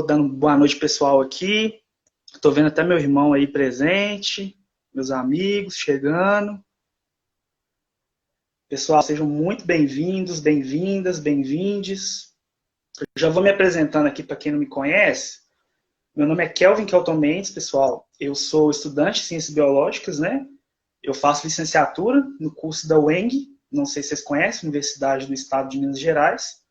dando boa noite pessoal aqui. Estou vendo até meu irmão aí presente, meus amigos chegando. Pessoal, sejam muito bem-vindos, bem-vindas, bem-vindes. Eu já vou me apresentando aqui para quem não me conhece. Meu nome é Kelvin Kelton Mendes, pessoal. Eu sou estudante de Ciências Biológicas, né? Eu faço licenciatura no curso da UENG, não sei se vocês conhecem, Universidade do Estado de Minas Gerais.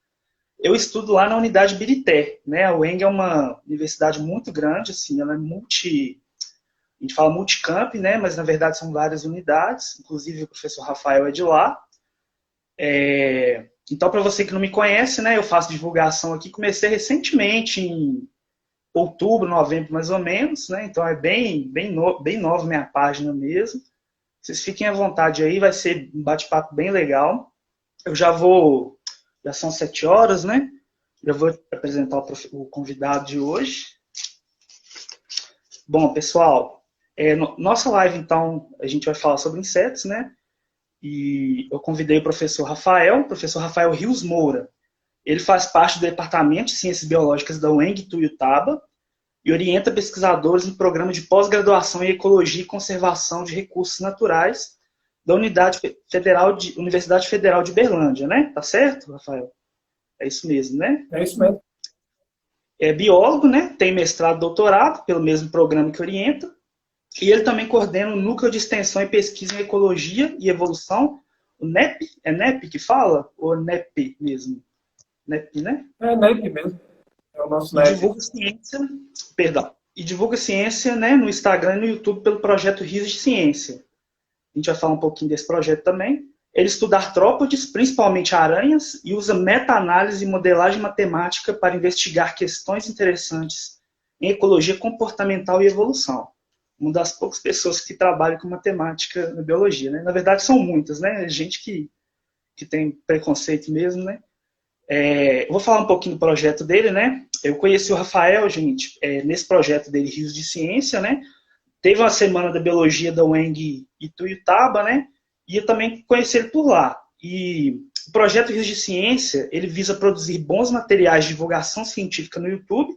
Eu estudo lá na unidade Birité, né? A UENG é uma universidade muito grande, assim, ela é a gente fala multicamp, né? Mas na verdade são várias unidades, inclusive o professor Rafael é de lá. Então, para você que não me conhece, né? Eu faço divulgação aqui, comecei recentemente, em outubro, novembro, mais ou menos, né? Então é bem nova minha página mesmo. Vocês fiquem à vontade aí, vai ser um bate-papo bem legal. Já são 7 horas, né? Já vou apresentar o convidado de hoje. Bom, pessoal, nossa live, então, a gente vai falar sobre insetos, né? E eu convidei o professor Rafael Rios Moura. Ele faz parte do Departamento de Ciências Biológicas da UENG Tuiutaba e orienta pesquisadores no programa de pós-graduação em Ecologia e Conservação de Recursos Naturais da Universidade Federal de Berlândia, né? Tá certo, Rafael? É isso mesmo, né? É isso mesmo. É biólogo, né? Tem mestrado e doutorado pelo mesmo programa que orienta. E ele também coordena o Núcleo de Extensão e Pesquisa em Ecologia e Evolução, o NEP. É NEP que fala? Ou NEP mesmo? NEP, né? É NEP mesmo. É o nosso E NEP. divulga ciência, né, no Instagram e no YouTube pelo projeto Rios de Ciência. A gente vai falar um pouquinho desse projeto também. Ele estuda artrópodes, principalmente aranhas, e usa meta-análise e modelagem matemática para investigar questões interessantes em ecologia comportamental e evolução. Uma das poucas pessoas que trabalham com matemática na biologia, né? Na verdade, são muitas, né? Gente que tem preconceito mesmo, né? Eu vou falar um pouquinho do projeto dele, né? Eu conheci o Rafael, gente, nesse projeto dele, Rios de Ciência, né? Teve uma semana da biologia da UENG Ituiutaba, né? E eu também conheci ele por lá. E o projeto Rios de Ciência, ele visa produzir bons materiais de divulgação científica no YouTube,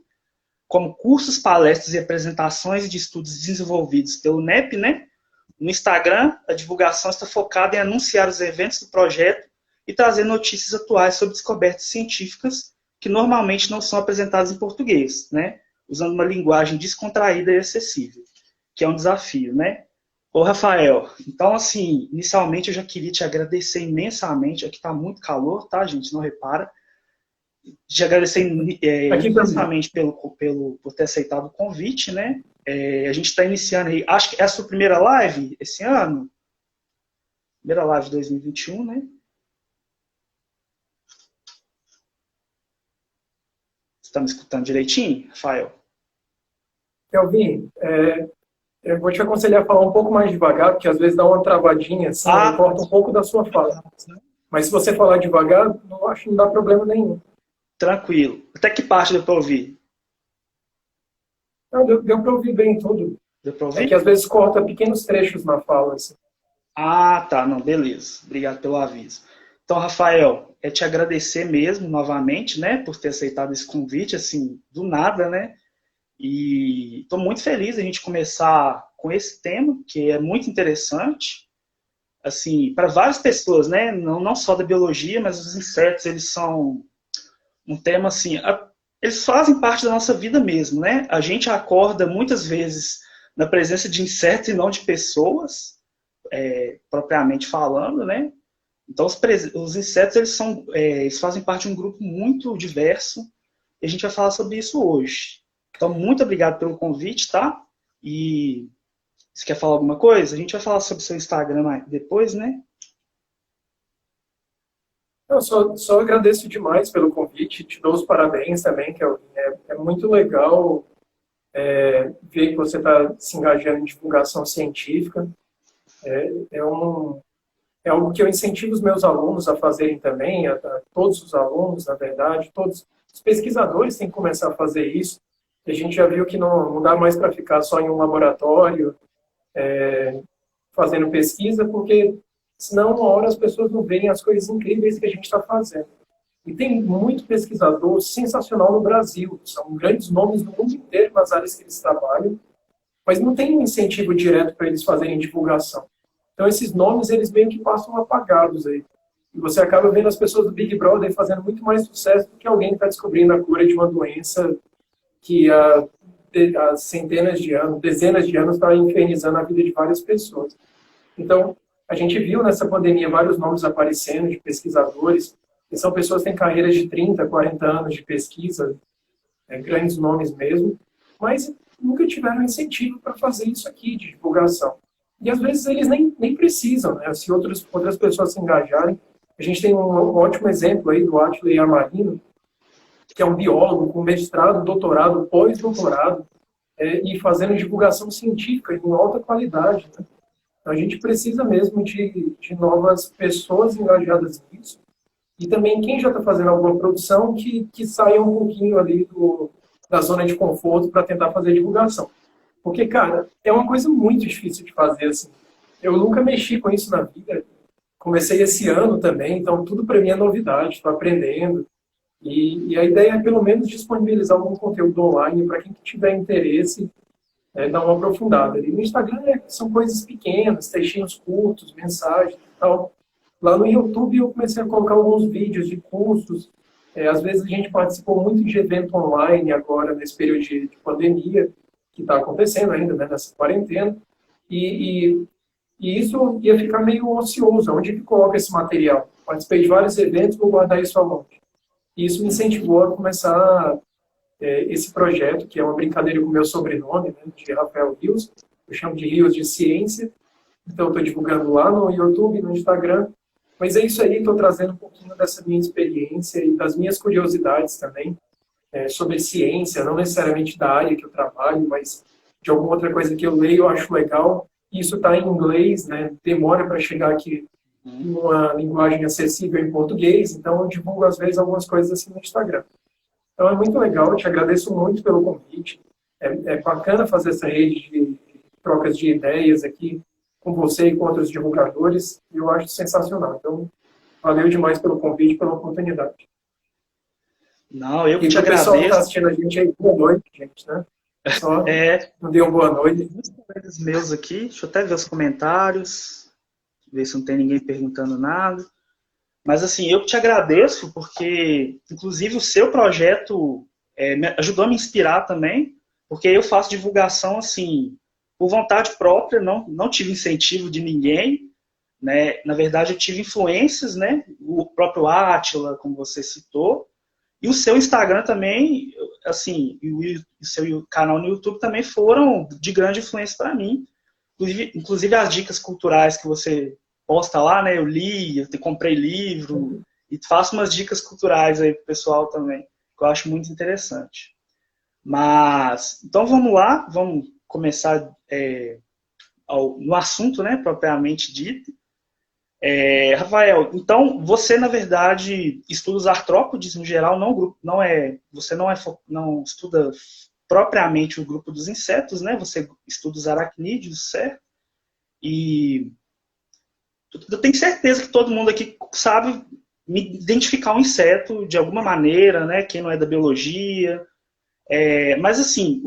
como cursos, palestras e apresentações de estudos desenvolvidos pelo NEP, né? No Instagram, a divulgação está focada em anunciar os eventos do projeto e trazer notícias atuais sobre descobertas científicas que normalmente não são apresentadas em português, né? Usando uma linguagem descontraída e acessível, que é um desafio, né? Ô, Rafael, então, assim, inicialmente eu já queria te agradecer imensamente. Aqui está muito calor, tá, gente? Não repara. Te agradecer imensamente por ter aceitado o convite, né? A gente está iniciando aí, acho que é a sua primeira live esse ano? Primeira live de 2021, né? Você está me escutando direitinho, Rafael? Kelvin, eu vou te aconselhar a falar um pouco mais devagar, porque às vezes dá uma travadinha, assim, corta um pouco da sua fala. Mas se você falar devagar, acho que não dá problema nenhum. Tranquilo. Até que parte deu para ouvir? Não, deu para ouvir bem tudo. Deu para ouvir? É que às vezes corta pequenos trechos na fala. Assim. Ah, tá. Não, beleza. Obrigado pelo aviso. Então, Rafael, te agradecer mesmo, novamente, né, por ter aceitado esse convite, assim, do nada, né? E estou muito feliz a gente começar com esse tema, que é muito interessante, assim, para várias pessoas, né? Não só da biologia, mas os insetos, eles são um tema, assim, eles fazem parte da nossa vida mesmo, né? A gente acorda muitas vezes na presença de insetos e não de pessoas, propriamente falando, né? Então, os insetos, eles fazem parte de um grupo muito diverso e a gente vai falar sobre isso hoje. Então, muito obrigado pelo convite, tá? E você quer falar alguma coisa? A gente vai falar sobre o seu Instagram depois, né? Eu só agradeço demais pelo convite, te dou os parabéns também, Kelvin. É muito legal ver que você está se engajando em divulgação científica. É algo que eu incentivo os meus alunos a fazerem também, a todos os alunos, na verdade, todos os pesquisadores têm que começar a fazer isso. A gente já viu que não dá mais para ficar só em um laboratório fazendo pesquisa, porque senão uma hora as pessoas não veem as coisas incríveis que a gente está fazendo. E tem muito pesquisador sensacional no Brasil. São grandes nomes no mundo inteiro nas áreas que eles trabalham, mas não tem um incentivo direto para eles fazerem divulgação. Então, esses nomes, eles meio que passam apagados aí. E você acaba vendo as pessoas do Big Brother fazendo muito mais sucesso do que alguém que está descobrindo a cura de uma doença que há centenas de anos, dezenas de anos, está infernizando a vida de várias pessoas. Então, a gente viu nessa pandemia vários nomes aparecendo de pesquisadores, que são pessoas que têm carreiras de 30, 40 anos de pesquisa, grandes nomes mesmo, mas nunca tiveram incentivo para fazer isso aqui, de divulgação. E às vezes eles nem precisam, né? Se outras pessoas se engajarem. A gente tem um ótimo exemplo aí do Átila Yamarino, que é um biólogo com mestrado, doutorado, pós-doutorado, e fazendo divulgação científica em alta qualidade, né? Então, a gente precisa mesmo de novas pessoas engajadas nisso. E também quem já está fazendo alguma produção que saia um pouquinho ali da zona de conforto para tentar fazer divulgação. Porque, cara, é uma coisa muito difícil de fazer, assim. Eu nunca mexi com isso na vida. Comecei esse ano também, então tudo para mim é novidade, estou aprendendo. E a ideia é, pelo menos, disponibilizar algum conteúdo online para quem tiver interesse, dar uma aprofundada. E no Instagram são coisas pequenas, textinhos curtos, mensagens e tal. Lá no YouTube eu comecei a colocar alguns vídeos de cursos. Às vezes a gente participou muito de evento online agora, nesse período de pandemia, que está acontecendo ainda, né, nessa quarentena. E isso ia ficar meio ocioso. Onde que coloca esse material? Participei de vários eventos, vou guardar isso aonde? E isso me incentivou a começar esse projeto, que é uma brincadeira com o meu sobrenome, né, de Rafael Rios. Eu chamo de Rios de Ciência. Então, estou divulgando lá no YouTube, no Instagram. Mas é isso aí, estou trazendo um pouquinho dessa minha experiência e das minhas curiosidades também sobre ciência, não necessariamente da área que eu trabalho, mas de alguma outra coisa que eu leio, eu acho legal. Isso está em inglês, né? Demora para chegar aqui numa linguagem acessível em português, então eu divulgo às vezes algumas coisas assim no Instagram. Então é muito legal, eu te agradeço muito pelo convite. É bacana fazer essa rede de trocas de ideias aqui com você e com outros divulgadores, e eu acho sensacional. Então, valeu demais pelo convite, pela oportunidade. Não, eu que te agradeço. E o pessoal que está agradeço. assistindo a gente aí, boa noite, gente, né? Só não deu uma boa noite. Muitos colegas meus aqui, deixa eu até ver os comentários, ver se não tem ninguém perguntando nada. Mas assim, eu que te agradeço, porque inclusive o seu projeto me ajudou a me inspirar também, porque eu faço divulgação assim, por vontade própria, não tive incentivo de ninguém, né? Na verdade, eu tive influências, né? O próprio Átila, como você citou, e o seu Instagram também, assim, e o seu canal no YouTube também foram de grande influência para mim. Inclusive as dicas culturais que você posta lá, né? Eu li, eu comprei livro, e faço umas dicas culturais aí pro pessoal também, que eu acho muito interessante. Mas, então vamos lá, vamos começar no assunto, né, propriamente dito. Rafael, então você na verdade estuda os artrópodes no geral, você não estuda propriamente o grupo dos insetos, né? Você estuda os aracnídeos, certo? E eu tenho certeza que todo mundo aqui sabe me identificar um inseto de alguma maneira, né? Quem não é da biologia. Mas assim,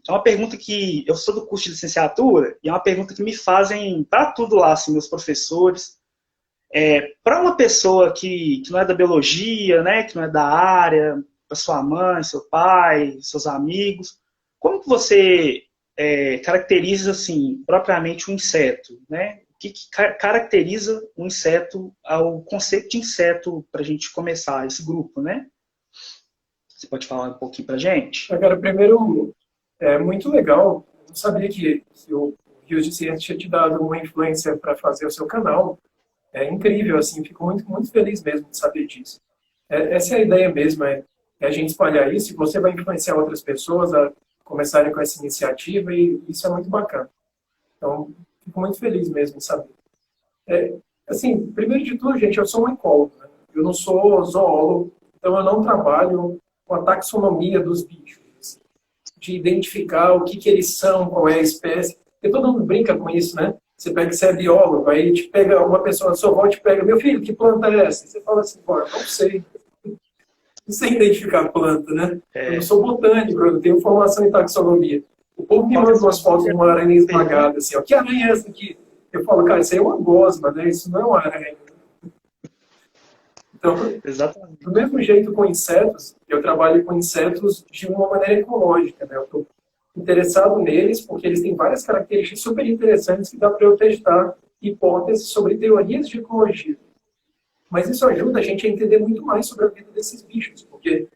é uma pergunta que eu sou do curso de licenciatura e é uma pergunta que me fazem para tudo lá, assim, meus professores. Para uma pessoa que não é da biologia, né, que não é da área, para sua mãe, seu pai, seus amigos, como que você caracteriza assim propriamente um inseto, né? O que caracteriza um inseto, o conceito de inseto para a gente começar esse grupo, né? Você pode falar um pouquinho para a gente? Cara, primeiro, é muito legal. Eu não sabia que o Rios de Ciência tinha te dado uma influência para fazer o seu canal. É incrível, assim, fico muito, muito feliz mesmo de saber disso. Essa é a ideia mesmo, é a gente espalhar isso, e você vai influenciar outras pessoas a começarem com essa iniciativa, e isso é muito bacana. Então, fico muito feliz mesmo de saber. Assim, primeiro de tudo, gente, eu sou um ecólogo, né? Eu não sou zoólogo, então eu não trabalho com a taxonomia dos bichos, de identificar o que eles são, qual é a espécie. Porque todo mundo brinca com isso, né? Você é biólogo, aí te pega uma pessoa, sua avó te pega, meu filho, que planta é essa? E você fala assim, pô, eu não sei. não sei identificar a planta, né? Eu não É, sou botânico, eu não tenho formação em taxonomia. O povo me manda qualquer umas fotos de uma aranha esmagada, assim, ó. Que aranha é essa aqui? Eu falo, cara, isso aí é uma gosma, né? Isso não é uma aranha. Então, exatamente. do mesmo jeito com insetos, eu trabalho com insetos de uma maneira ecológica, né? Eu estou interessado neles porque eles têm várias características super interessantes que dá para eu testar hipóteses sobre teorias de ecologia. Mas isso ajuda a gente a entender muito mais sobre a vida desses bichos, porque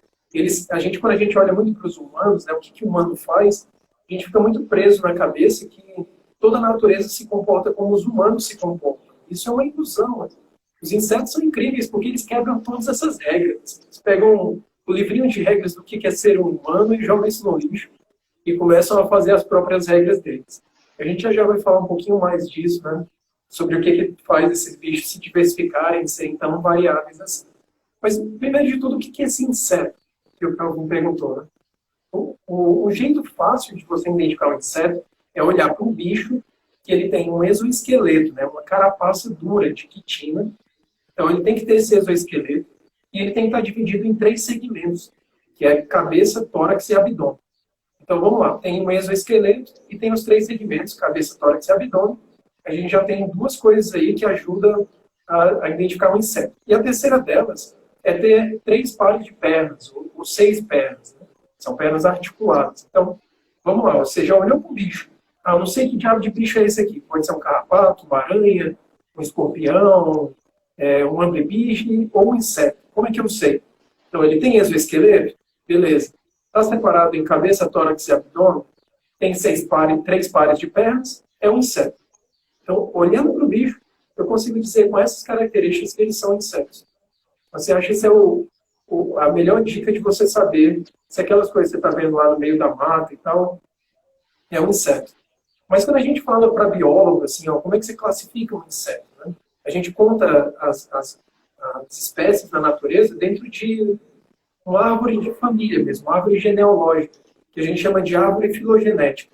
quando a gente olha muito para os humanos, né, o que o humano faz, a gente fica muito preso na cabeça que toda a natureza se comporta como os humanos se comportam. Isso é uma ilusão. Os insetos são incríveis porque eles quebram todas essas regras. Eles pegam o livrinho de regras do que é ser um humano e jogam isso no lixo e começam a fazer as próprias regras deles. A gente já vai falar um pouquinho mais disso, né? Sobre o que faz esses bichos se diversificarem, serem tão variáveis assim. Mas, primeiro de tudo, o que é esse inseto? Que o Calvin perguntou, né? O jeito fácil de você identificar um inseto é olhar para um bicho que ele tem um exoesqueleto, né? Uma carapaça dura de quitina. Então, ele tem que ter esse exoesqueleto e ele tem que estar dividido em 3 segmentos, que é cabeça, tórax e abdômen. Então, vamos lá. Tem um exoesqueleto e tem os 3 segmentos, cabeça, tórax e abdômen. A gente já tem 2 coisas aí que ajudam a identificar um inseto. E a terceira delas é ter 3 pares de pernas, ou 6 pernas. Né? São pernas articuladas. Então, vamos lá. Você já olhou para o bicho. Ah, eu não sei que diabo de bicho é esse aqui. Pode ser um carrapato, uma aranha, um escorpião, um amebije ou um inseto. Como é que eu sei? Então, ele tem exoesqueleto? Beleza. Está separado em cabeça, tórax e abdômen? Tem 3 pares de pernas? É um inseto. Então, olhando para o bicho, eu consigo dizer com essas características que eles são insetos. Você acha que isso é a melhor dica de você saber se aquelas coisas que você está vendo lá no meio da mata e tal, é um inseto. Mas quando a gente fala para biólogo, assim, ó, como é que você classifica um inseto? Né? A gente conta as espécies da natureza dentro de uma árvore de família mesmo, uma árvore genealógica, que a gente chama de árvore filogenética,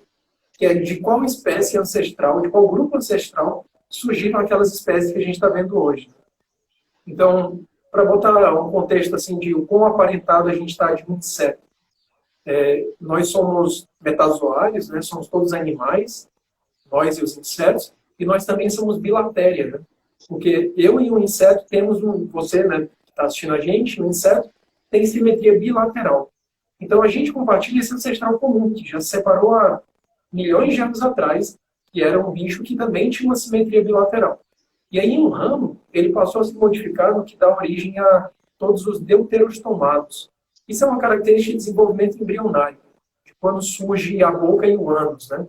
que é de qual espécie ancestral, de qual grupo ancestral surgiram aquelas espécies que a gente está vendo hoje. Então, para botar um contexto assim de o quão aparentado a gente está de um inseto, nós somos metazoários, né? Somos todos animais, nós e os insetos, e nós também somos bilatéria, né? Porque eu e o inseto temos você, né, que está assistindo a gente, o inseto tem simetria bilateral. Então a gente compartilha esse ancestral comum, que já se separou há milhões de anos atrás, que era um bicho que também tinha uma simetria bilateral. E aí, um ramo, ele passou a se modificar no que dá origem a todos os deuterostomados. Isso é uma característica de desenvolvimento embrionário, de quando surge a boca e o ânus, né?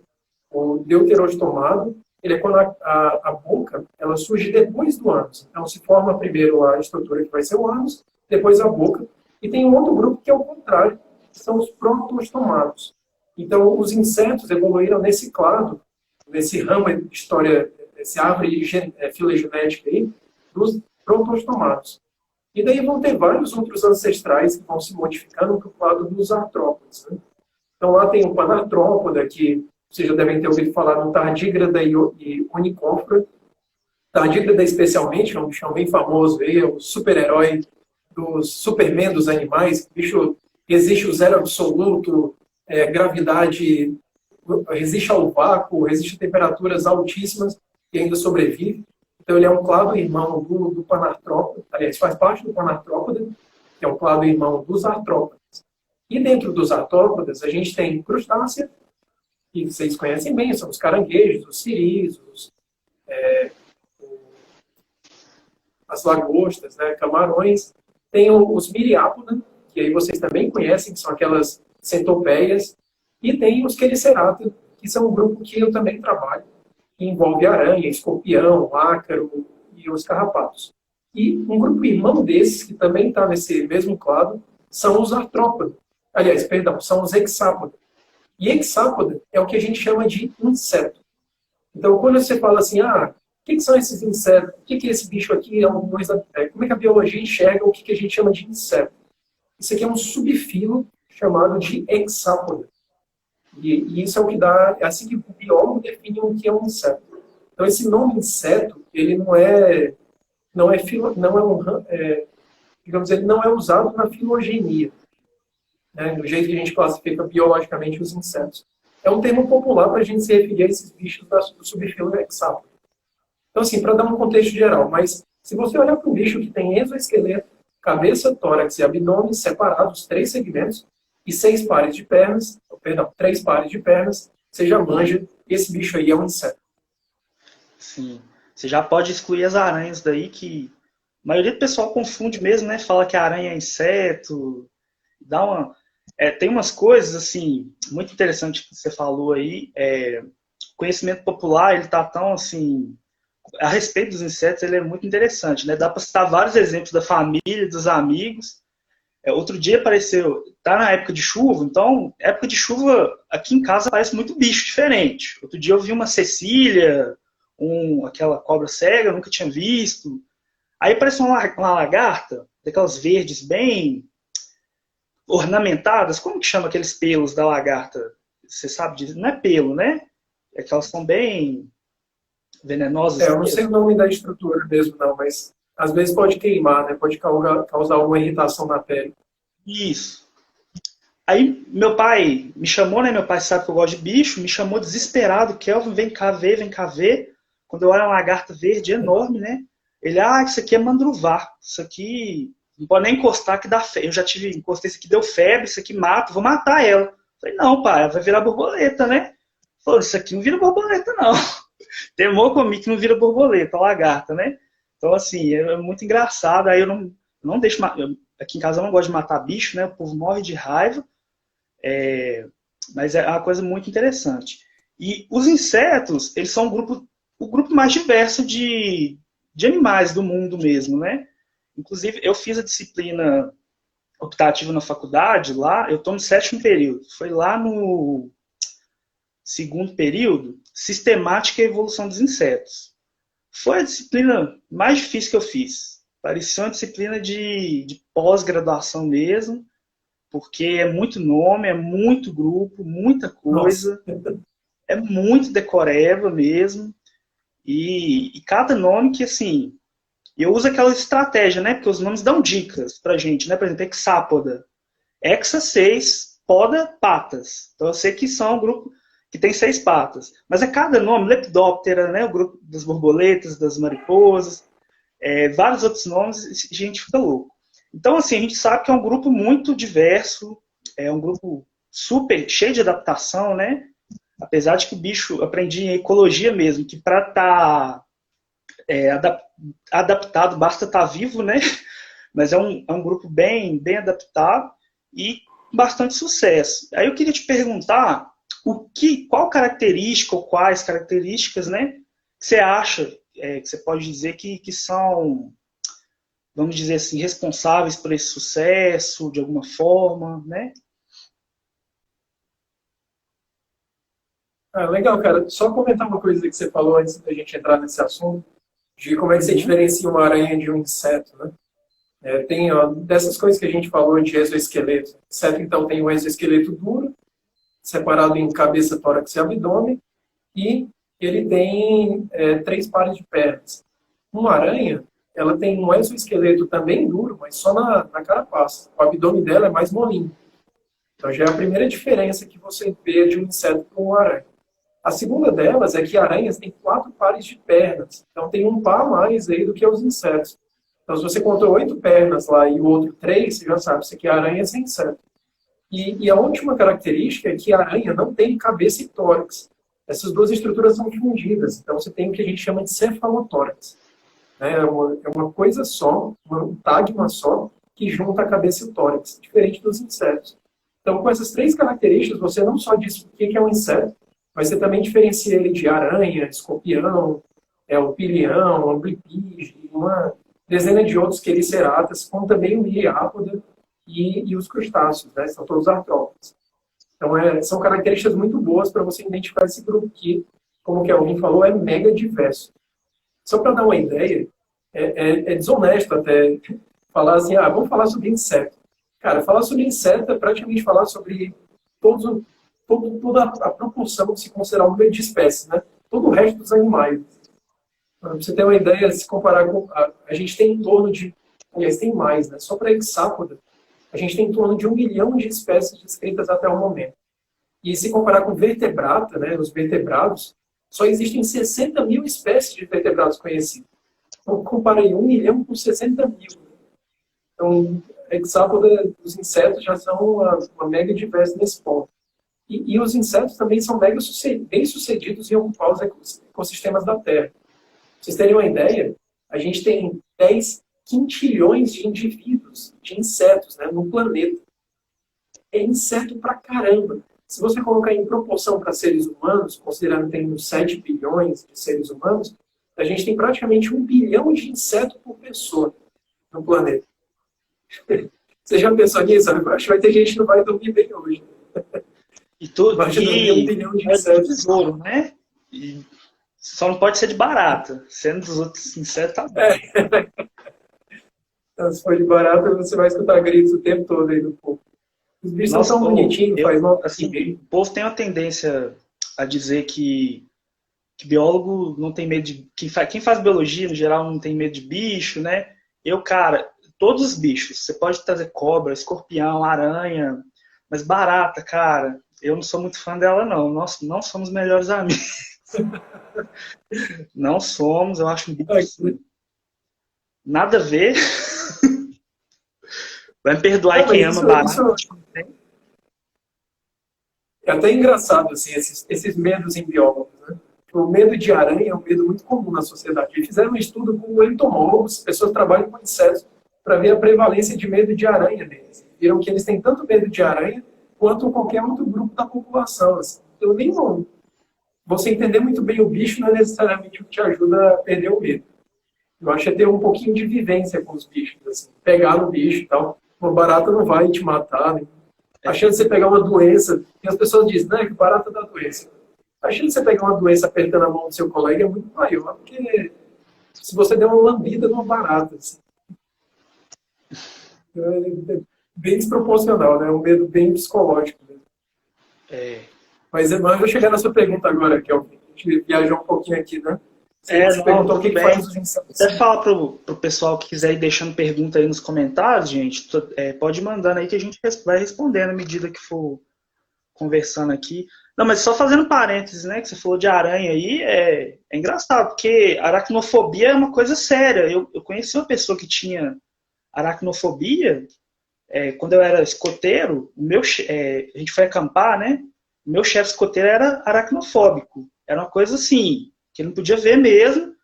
O deuterostomado, ele é quando a boca ela surge depois do ânus. Então, se forma primeiro a estrutura que vai ser o ânus, depois a boca. E tem um outro grupo que é o contrário, que são os protostomados. Então, os insetos evoluíram nesse clado, nesse ramo de história, essa árvore filogenética aí, dos protostomados. E daí vão ter vários outros ancestrais que vão se modificando para o clado dos artrópodes. Né? Então, lá tem o panartrópoda, que vocês já devem ter ouvido falar no tardígrada e unicófora. Tardígrada, especialmente, é um bichão bem famoso, aí, é o super-herói dos Superman dos animais. O bicho resiste ao zero absoluto, gravidade, resiste ao vácuo, resiste a temperaturas altíssimas e ainda sobrevive. Então, ele é um clado irmão do panartrópode, aliás, faz parte do panartrópode, que é um clado irmão dos artrópodes. E dentro dos artrópodes, a gente tem crustácea, que vocês conhecem bem, são os caranguejos, os siris, as lagostas, né, camarões. Tem os miriápoda, que aí vocês também conhecem, que são aquelas centopeias. E tem os quericerata, que são um grupo que eu também trabalho, que envolve aranha, escorpião, ácaro e os carrapatos. E um grupo irmão desses, que também está nesse mesmo clado, são os artrópodes. Aliás, perdão, são os hexápoda. E hexápoda é o que a gente chama de inseto. Então, quando você fala assim, o que são esses insetos? O que é esse bicho aqui? Como é que a biologia enxerga o que a gente chama de inseto? Isso aqui é um subfilo chamado de hexápoda. E isso é o que dá, é assim que o biólogo define o que é um inseto. Então, esse nome inseto, ele digamos, ele não é usado na filogenia, né, do jeito que a gente classifica biologicamente os insetos. É um termo popular para a gente se referir a esses bichos do subfilo Hexápoda. Então, assim, para dar um contexto geral, mas se você olhar para um bicho que tem exoesqueleto, cabeça, tórax e abdômen separados, 3 segmentos, e 6 pares de pernas, perdão, 3 pares de pernas, você já manja, esse bicho aí é um inseto. Sim. Você já pode excluir as aranhas daí, que a maioria do pessoal confunde mesmo, né? Fala que a aranha é inseto, dá uma... tem umas coisas, assim, muito interessantes que você falou aí. Conhecimento popular, ele tá tão, assim... A respeito dos insetos, ele é muito interessante, né? Dá para citar vários exemplos da família, dos amigos. Outro dia apareceu... Tá na época de chuva, então, época de chuva, aqui em casa aparece muito bicho diferente. Outro dia eu vi uma cecília, aquela cobra cega, eu nunca tinha visto. Aí apareceu uma lagarta, daquelas verdes bem ornamentadas. Como que chama aqueles pelos da lagarta? Você sabe disso? Não é pelo, né? É que elas são bem venenosas. Eu não sei o nome da estrutura mesmo, não, mas às vezes pode queimar, né? Pode causar alguma irritação na pele. Isso. Aí meu pai me chamou, né? Meu pai sabe que eu gosto de bicho, me chamou desesperado, Kelvin, vem cá ver, vem cá ver. Quando eu olho uma lagarta verde enorme, né? Ele, isso aqui é mandruvá, isso aqui não pode nem encostar que dá febre. Eu já encostei, isso aqui deu febre, isso aqui mata, vou matar ela. Eu falei, não, pai, ela vai virar borboleta, né? Falou, isso aqui não vira borboleta, não. Temor comigo que não vira borboleta, lagarta, né? Então, assim, é muito engraçado. Aí eu não deixo... Aqui em casa eu não gosto de matar bicho, né? O povo morre de raiva. Mas é uma coisa muito interessante. E os insetos, eles são o grupo mais diverso de animais do mundo mesmo, né? Inclusive, eu fiz a disciplina optativa na faculdade, lá, eu estou no 7º período. Foi lá no 2º período, Sistemática e Evolução dos Insetos. Foi a disciplina mais difícil que eu fiz. Parecia uma disciplina de pós-graduação mesmo, porque é muito nome, é muito grupo, muita coisa, é muito decoreba mesmo, e cada nome que, assim, eu uso aquela estratégia, né, porque os nomes dão dicas pra gente, né, por exemplo, hexápoda, hexa 6, poda, patas, então eu sei que são um grupo que tem 6 patas, mas é cada nome, lepidóptera, né, o grupo das borboletas, das mariposas, vários outros nomes, a gente fica louco. Então, assim, a gente sabe que é um grupo muito diverso, é um grupo super cheio de adaptação, né? Apesar de que o bicho, aprendi em ecologia mesmo, que para estar adaptado basta estar vivo, né? Mas é um grupo bem adaptado e bastante sucesso. Aí eu queria te perguntar qual característica ou quais características, né, que você acha, que você pode dizer que são, vamos dizer assim, responsáveis por esse sucesso, de alguma forma, né? Legal, cara. Só comentar uma coisa que você falou antes da gente entrar nesse assunto, de como é que você diferencia uma aranha de um inseto, né? Tem dessas coisas que a gente falou de exoesqueleto. O inseto, então, tem um exoesqueleto duro, separado em cabeça, tórax e abdômen, e ele tem 3 pares de pernas. Uma aranha, ela tem um exoesqueleto também duro, mas só na carapaça. O abdômen dela é mais molinho. Então já é a primeira diferença que você vê de um inseto para uma aranha. A segunda delas é que aranhas têm 4 pares de pernas. Então tem um par a mais aí do que os insetos. Então se você contou 8 pernas lá e o outro 3, você já sabe, isso aqui é aranha, esse é inseto. E a última característica é que a aranha não tem cabeça e tórax. Essas duas estruturas são fundidas. Então você tem o que a gente chama de cefalotórax. É uma coisa só, um tagma só, que junta a cabeça e o tórax, diferente dos insetos. Então, com essas 3 características, você não só diz o que é um inseto, mas você também diferencia ele de aranha, escorpião, o pilião, o blipige, uma dezena de outros quericeratas, como também o miriápoda e os crustáceos, né? São todos artrópodes. Então, são características muito boas para você identificar esse grupo que, como o Kelvin falou, é mega diverso. Só para dar uma ideia, é desonesto até falar assim, vamos falar sobre inseto. Cara, falar sobre inseto é praticamente falar sobre toda a proporção de se considerar um número de espécies, né? Todo o resto dos animais. Para você ter uma ideia, se comparar com... A gente tem em torno de aliás, tem mais, né? Só para hexápoda, a gente tem em torno de 1 milhão de espécies descritas até o momento. E se comparar com vertebrata, né, os vertebrados, só existem 60 mil espécies de vertebrados conhecidos. Então, compara aí 1 milhão com 60 mil. Então, a hexápoda, os insetos já são uma mega diversa nesse ponto. E os insetos também são mega bem-sucedidos em ocupar os ecossistemas da Terra. Pra vocês terem uma ideia, a gente tem 10 quintilhões de indivíduos de insetos, né, no planeta. É inseto pra caramba. Se você colocar em proporção para seres humanos, considerando que tem uns 7 bilhões de seres humanos, a gente tem praticamente 1 bilhão de insetos por pessoa no planeta. Você já pensou nisso? Acho que vai ter gente que não vai dormir bem hoje. E tudo Vai dormir 1 bilhão de insetos. Tesouro, né? E só não pode ser de barata. Sendo dos outros insetos, tá bom. Então, se for de barata, você vai escutar gritos o tempo todo aí do povo. Os bichos são tão bonitinhos, faz mal assim, o povo tem uma tendência a dizer que biólogo não tem medo de... Quem faz biologia, no geral, não tem medo de bicho, né? Cara, todos os bichos. Você pode trazer cobra, escorpião, aranha, mas barata, cara, eu não sou muito fã dela, não. Nós não somos melhores amigos. Não somos, eu acho um bicho... Nada a ver. Vai me perdoar quem ama barata. É até engraçado, assim, esses medos em biólogos, né? O medo de aranha é um medo muito comum na sociedade. Eles fizeram um estudo com entomólogos, pessoas que trabalham com insetos, para ver a prevalência de medo de aranha neles. Viram que eles têm tanto medo de aranha quanto qualquer outro grupo da população. Assim. Então, nem vão. Você entender muito bem o bicho não é necessariamente o que te ajuda a perder o medo. Eu acho que é ter um pouquinho de vivência com os bichos, assim, pegar no bicho e tal. Uma barata não vai te matar, né? A chance de você pegar uma doença, e as pessoas dizem, né, que barata dá doença. A chance de você pegar uma doença apertando a mão do seu colega é muito maior, porque se você der uma lambida numa barata, assim, é bem desproporcional, né? É um medo bem psicológico mesmo. Mas eu vou chegar na sua pergunta agora, que a gente viajou um pouquinho aqui, né? Você perguntou o que faz os insetos. Até falar pro pessoal que quiser ir deixando pergunta aí nos comentários, gente, pode ir mandando aí que a gente vai respondendo à medida que for conversando aqui. Não, mas só fazendo parênteses, né, que você falou de aranha aí, é engraçado, porque aracnofobia é uma coisa séria. Eu conheci uma pessoa que tinha aracnofobia, quando eu era escoteiro, a gente foi acampar, né, o meu chefe escoteiro era aracnofóbico. Era uma coisa assim, que ele não podia ver mesmo.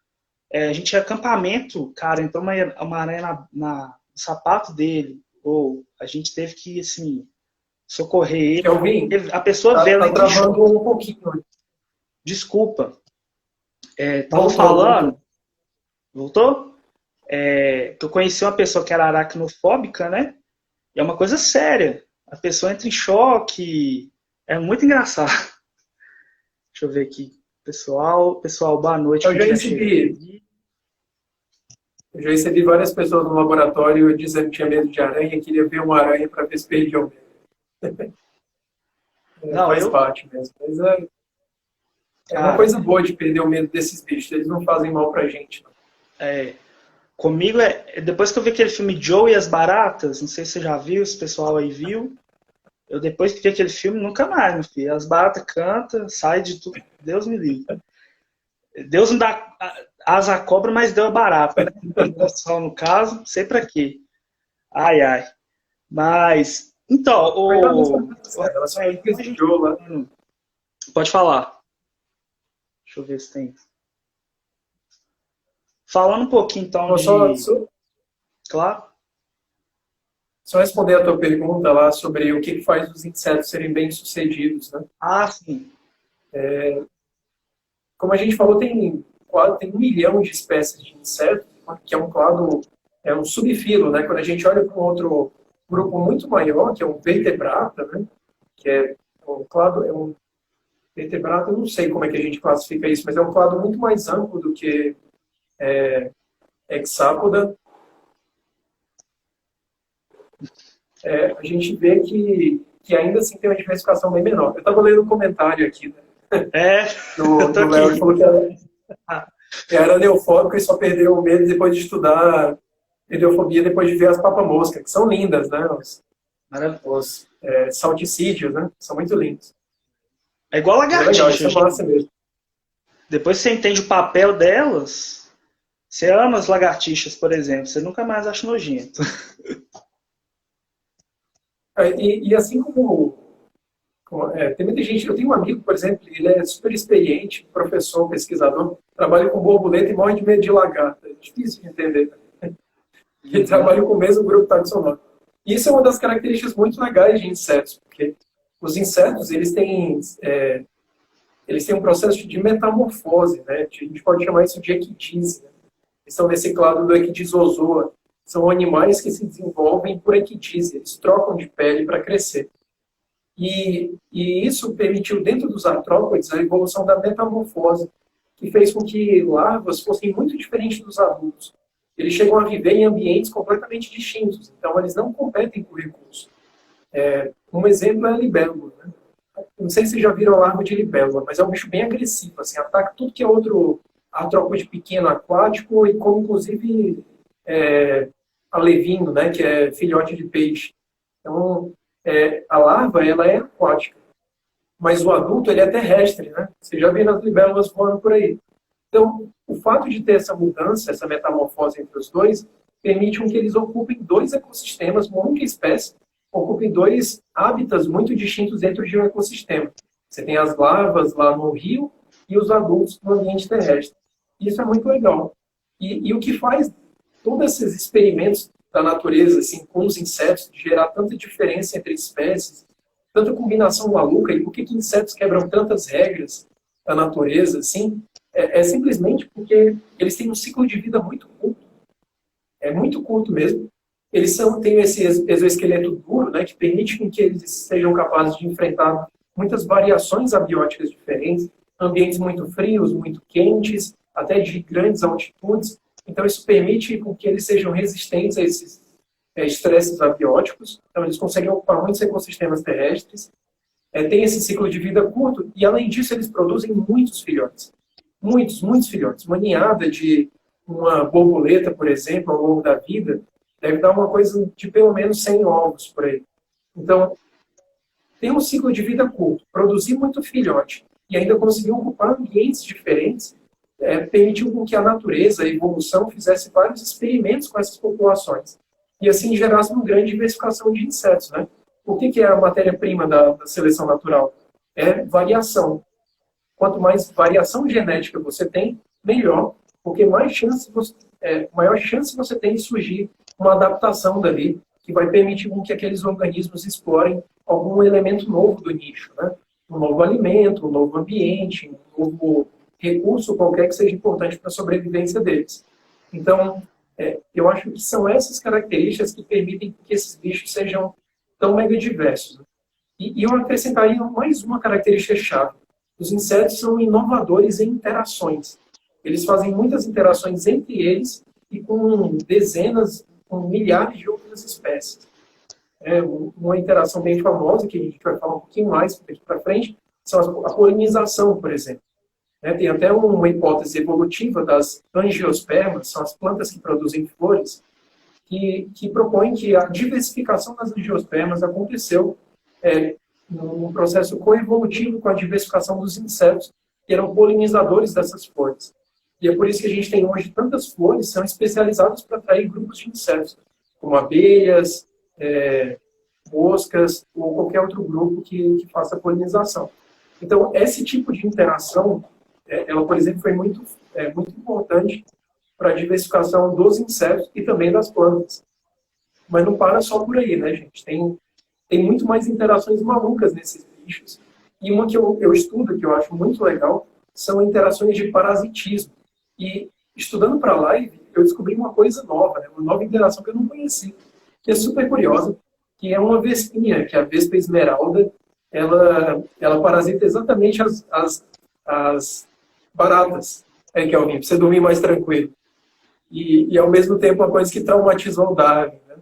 A gente tinha acampamento, cara, entrou uma aranha no sapato dele, ou a gente teve que, assim, socorrer ele. A pessoa vê ela tá travando um pouquinho. Desculpa. Tava falando. Voltou? Que eu conheci uma pessoa que era aracnofóbica, né? E é uma coisa séria. A pessoa entra em choque. É muito engraçado. Deixa eu ver aqui. Pessoal, boa noite. Eu já recebi várias pessoas no laboratório dizendo que tinha medo de aranha, queria ver uma aranha para ver se perdia o medo. Não, faz parte mesmo. Mas é uma coisa boa de perder o medo desses bichos. Eles não fazem mal pra gente. Não. Comigo depois que eu vi aquele filme Joe e as Baratas, não sei se você já viu, se o pessoal aí viu. Eu depois que vi aquele filme, nunca mais, meu filho. As baratas cantam, sai de tudo. Deus me livre. Deus não dá asa à cobra, mas deu a barata. Né? No caso, sei pra quê. Ai, ai. Mas, então, pode falar. Deixa eu ver se tem. Falando um pouquinho, então, Claro. Só responder a tua pergunta lá sobre o que faz os insetos serem bem-sucedidos, né? Sim. Como a gente falou, tem 1 milhão de espécies de insetos, que é um clado, é um subfilo, né? Quando a gente olha para um outro grupo muito maior, que é um vertebrata, né? Que é um clado, vertebrata, eu não sei como é que a gente classifica isso, mas é um clado muito mais amplo do que hexápoda. A gente vê que ainda assim tem uma diversificação bem menor. Eu estava lendo um comentário aqui, né? Do Léo, que falou que era neofóbico e só perdeu o medo depois de estudar Idiofobia depois de ver as papamoscas, que são lindas, né? Maravilhoso. Salticídeos, né? São muito lindos. É igual Legal, lagartixa. isso é massa mesmo. Depois que você entende o papel delas, você ama as lagartixas, por exemplo, você nunca mais acha nojento. E assim tem muita gente, eu tenho um amigo, por exemplo, ele é super experiente, professor, pesquisador, trabalha com borboleta e morre de medo de lagarta. É difícil de entender. Ele trabalha com o mesmo grupo taxonômico. Isso é uma das características muito legais de insetos, porque os insetos, eles têm um processo de metamorfose, né? A gente pode chamar isso de equidise. Né? Eles estão nesse clado do equidizozoa. São animais que se desenvolvem por equidise, eles trocam de pele para crescer. E isso permitiu, dentro dos artrópodes, a evolução da metamorfose, que fez com que larvas fossem muito diferentes dos adultos. Eles chegam a viver em ambientes completamente distintos, então eles não competem por recursos. Um exemplo é a libélula. Né? Não sei se vocês já viram a larva de libélula, mas é um bicho bem agressivo, assim, ataca tudo que é outro artrópode pequeno aquático e como, inclusive, alevindo, né, que é filhote de peixe. Então, a larva, ela é aquática, mas o adulto, ele é terrestre, né? Você já viu as libélulas voando por aí. Então, o fato de ter essa mudança, essa metamorfose entre os dois, permite que eles ocupem dois ecossistemas, uma única espécie, ocupem dois hábitats muito distintos dentro de um ecossistema. Você tem as larvas lá no rio e os adultos no ambiente terrestre. Isso é muito legal. E o que faz todos esses experimentos da natureza, assim, com os insetos, de gerar tanta diferença entre espécies, tanta combinação maluca, e por que insetos quebram tantas regras da natureza, assim, simplesmente porque eles têm um ciclo de vida muito curto. É muito curto mesmo. Eles têm esse exoesqueleto duro, né, que permite que eles sejam capazes de enfrentar muitas variações abióticas diferentes, ambientes muito frios, muito quentes, até de grandes altitudes. Então, isso permite que eles sejam resistentes a esses estresses abióticos. Então, eles conseguem ocupar muitos ecossistemas terrestres. Tem esse ciclo de vida curto e, além disso, eles produzem muitos filhotes. Muitos filhotes. Uma ninhada de uma borboleta, por exemplo, ao longo da vida, deve dar uma coisa de pelo menos 100 ovos por aí. Então, tem um ciclo de vida curto. Produzir muito filhote e ainda conseguir ocupar ambientes diferentes permitiu que a natureza, a evolução, fizesse vários experimentos com essas populações. E assim gerasse uma grande diversificação de insetos. Né? O que é a matéria-prima da seleção natural? É variação. Quanto mais variação genética você tem, melhor, porque maior chance você tem de surgir uma adaptação dali, que vai permitir que aqueles organismos explorem algum elemento novo do nicho. Né? Um novo alimento, um novo ambiente, um novo recurso qualquer que seja importante para a sobrevivência deles. Então, eu acho que são essas características que permitem que esses bichos sejam tão mega diversos. E eu acrescentaria mais uma característica chave. Os insetos são inovadores em interações. Eles fazem muitas interações entre eles e com dezenas, com milhares de outras espécies. Uma interação bem famosa, que a gente vai falar um pouquinho mais daqui para frente, são a polinização, por exemplo. Tem até uma hipótese evolutiva das angiospermas, são as plantas que produzem flores, que propõem que a diversificação das angiospermas aconteceu num processo coevolutivo com a diversificação dos insetos, que eram polinizadores dessas flores. E é por isso que a gente tem hoje tantas flores que são especializadas para atrair grupos de insetos, como abelhas, moscas ou qualquer outro grupo que faça polinização. Então, esse tipo de interação, ela, por exemplo, foi muito importante para a diversificação dos insetos e também das plantas. Mas não para só por aí, né, gente? Tem muito mais interações malucas nesses bichos. E uma que eu estudo, que eu acho muito legal, são interações de parasitismo. E, estudando para a live, eu descobri uma coisa nova, né? Uma nova interação que eu não conhecia, que é super curiosa, que é uma vespinha, que é a vespa esmeralda. Ela parasita exatamente as baratas, Kelvin, para você dormir mais tranquilo. E, ao mesmo tempo, uma coisa que traumatizou o Darwin. Né?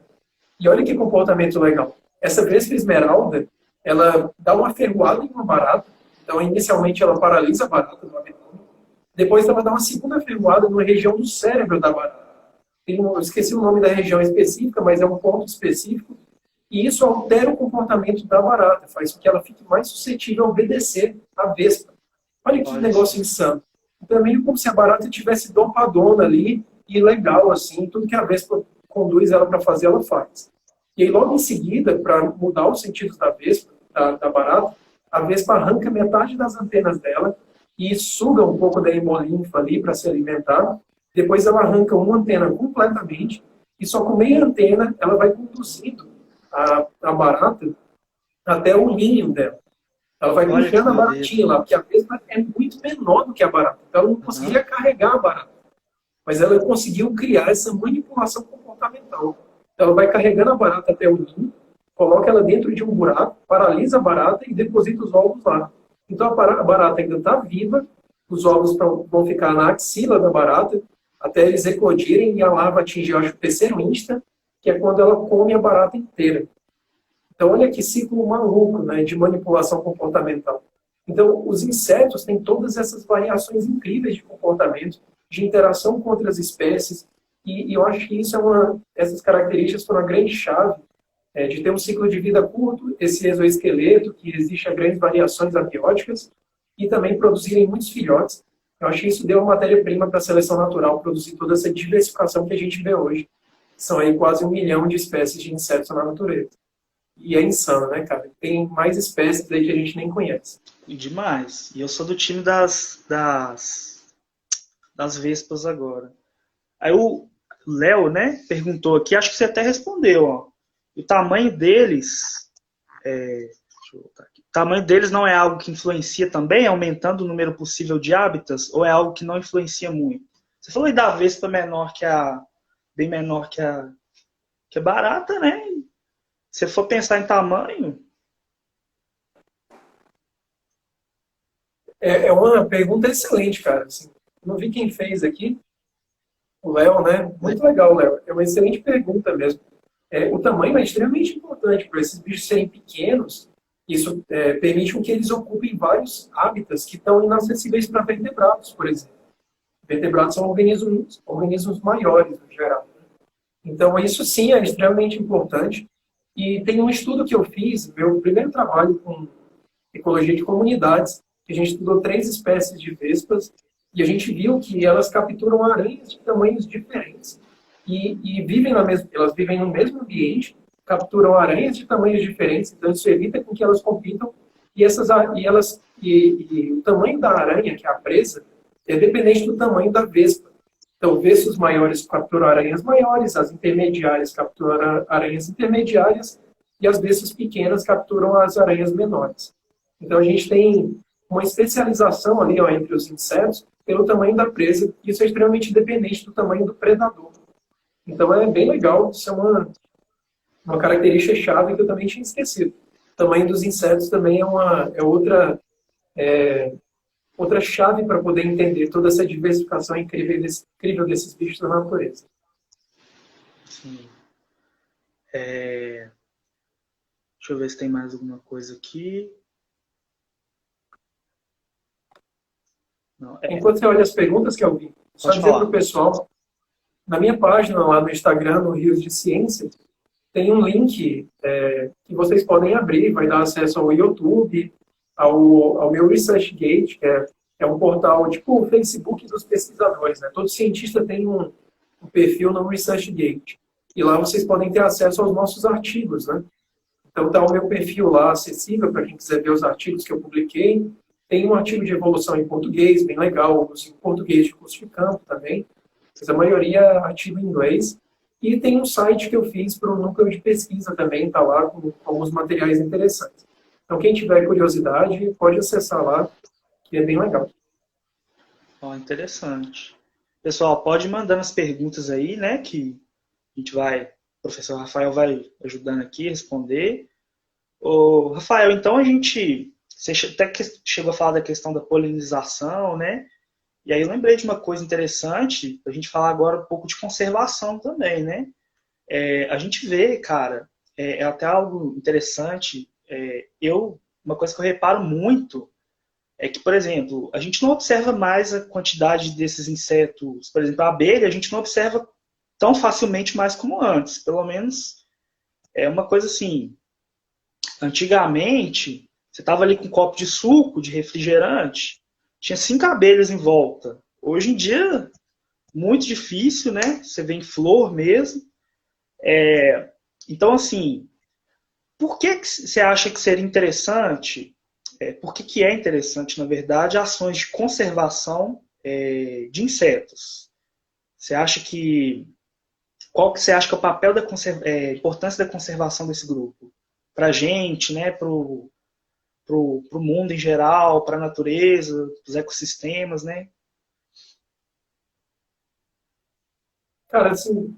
E olha que comportamento legal. Essa vespa esmeralda, ela dá uma ferroada em uma barata. Então, inicialmente, ela paralisa a barata no abdômen. Depois, ela dá uma segunda ferroada numa região do cérebro da barata. eu esqueci o nome da região específica, mas é um ponto específico, e isso altera o comportamento da barata, faz com que ela fique mais suscetível a obedecer à vespa. Olha que Olha negócio só. insano. Então é meio como se a barata tivesse dopadona ali, e legal, assim, tudo que a vespa conduz ela para fazer, ela faz. E aí, logo em seguida, para mudar os sentidos da vespa, da barata, a vespa arranca metade das antenas dela e suga um pouco da hemolinfa ali para se alimentar. Depois ela arranca uma antena completamente e só com meia antena ela vai conduzindo a barata até o ninho dela. Ela vai Olha que puxando a beleza. baratinha lá, porque a vespa é muito menor do que a barata. Então ela não Aham. conseguiria carregar a barata. Mas ela conseguiu criar essa manipulação comportamental. Então, ela vai carregando a barata até o ninho, coloca ela dentro de um buraco, paralisa a barata e deposita os ovos lá. Então a barata ainda está viva, os ovos vão ficar na axila da barata até eles eclodirem e a larva atingir, eu acho, o terceiro insta, que é quando ela come a barata inteira. Então olha que ciclo maluco, né, de manipulação comportamental. Então os insetos têm todas essas variações incríveis de comportamento, de interação com outras espécies, e eu acho que isso essas características foram a grande chave de ter um ciclo de vida curto, esse exoesqueleto, que existe a grandes variações abióticas, e também produzirem muitos filhotes. Eu acho que isso deu uma matéria-prima para a seleção natural, produzir toda essa diversificação que a gente vê hoje. São aí quase 1 milhão de espécies de insetos na natureza. E é insano, né, cara? Tem mais espécies aí que a gente nem conhece. E demais. E eu sou do time das vespas agora. Aí o Léo, né, perguntou aqui, acho que você até respondeu, ó. O tamanho deles, deixa eu botar aqui. O tamanho deles não é algo que influencia também, aumentando o número possível de hábitats, ou é algo que não influencia muito? Você falou aí da vespa menor bem menor que a barata, né? Se for pensar em tamanho, É uma pergunta excelente, cara. Assim, não vi quem fez aqui, o Léo, né? Muito legal, Léo. É uma excelente pergunta mesmo. O tamanho é extremamente importante para esses bichos serem pequenos. Isso permite com que eles ocupem vários hábitats que estão inacessíveis para vertebrados, por exemplo. Vertebrados são organismos maiores, no geral. Então, isso sim é extremamente importante. E tem um estudo que eu fiz, meu primeiro trabalho com ecologia de comunidades, que a gente estudou 3 espécies de vespas, e a gente viu que elas capturam aranhas de tamanhos diferentes. E vivem elas vivem no mesmo ambiente, capturam aranhas de tamanhos diferentes, então isso evita com que elas compitam, e o tamanho da aranha, que é a presa, é dependente do tamanho da vespa. Então, vespas maiores capturam aranhas maiores, as intermediárias capturam aranhas intermediárias, e as vespas pequenas capturam as aranhas menores. Então, a gente tem uma especialização ali entre os insetos pelo tamanho da presa, e isso é extremamente dependente do tamanho do predador. Então, é bem legal, isso é uma característica chave que eu também tinha esquecido. O tamanho dos insetos também outra chave para poder entender toda essa diversificação incrível desses bichos da natureza. sim. Deixa eu ver se tem mais alguma coisa aqui. Não, Enquanto você olha as perguntas que eu vi, só pode dizer para falar. o pessoal, na minha página lá no Instagram, no Rios de Ciência, tem um link que vocês podem abrir, vai dar acesso ao YouTube, ao meu ResearchGate, que é um portal tipo o Facebook dos pesquisadores. Né? Todo cientista tem um perfil no ResearchGate. E lá vocês podem ter acesso aos nossos artigos. Né? Então está o meu perfil lá acessível para quem quiser ver os artigos que eu publiquei. Tem um artigo de evolução em português, bem legal, em português de curso de campo também, mas a maioria é artigo em inglês. E tem um site que eu fiz para o núcleo de pesquisa também, está lá com alguns materiais interessantes. Então, quem tiver curiosidade, pode acessar lá, que é bem legal. Interessante. Pessoal, pode ir mandando as perguntas aí, né? Que a gente vai, o professor Rafael vai ajudando aqui a responder. Ô, Rafael, então você até que chegou a falar da questão da polinização, né? E aí eu lembrei de uma coisa interessante, a gente falar agora um pouco de conservação também, né? A gente vê, cara, até algo interessante, uma coisa que eu reparo muito é que, por exemplo, a gente não observa mais a quantidade desses insetos, por exemplo, a abelha, a gente não observa tão facilmente mais como antes. Pelo menos é uma coisa assim. Antigamente, você estava ali com um copo de suco, de refrigerante, tinha 5 abelhas em volta. Hoje em dia, muito difícil, né? Você vê em flor mesmo. Então, assim, por que você acha que seria interessante, por que é interessante, na verdade, ações de conservação de insetos? Você acha qual que você acha que é o papel da importância da conservação desse grupo? Para a gente, né, para o mundo em geral, para a natureza, os ecossistemas, né? Cara, assim,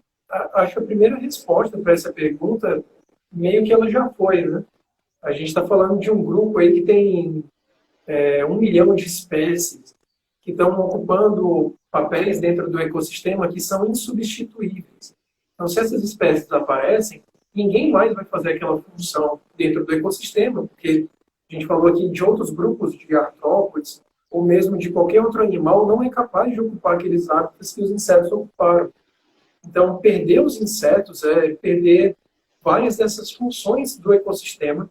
acho que a primeira resposta para essa pergunta, meio que ela já foi, né? A gente está falando de um grupo aí que tem 1 milhão de espécies que estão ocupando papéis dentro do ecossistema que são insubstituíveis. Então, se essas espécies aparecem, ninguém mais vai fazer aquela função dentro do ecossistema, porque a gente falou aqui de outros grupos de artrópodes, ou mesmo de qualquer outro animal, não é capaz de ocupar aqueles hábitats que os insetos ocuparam. Então, perder os insetos é perder várias dessas funções do ecossistema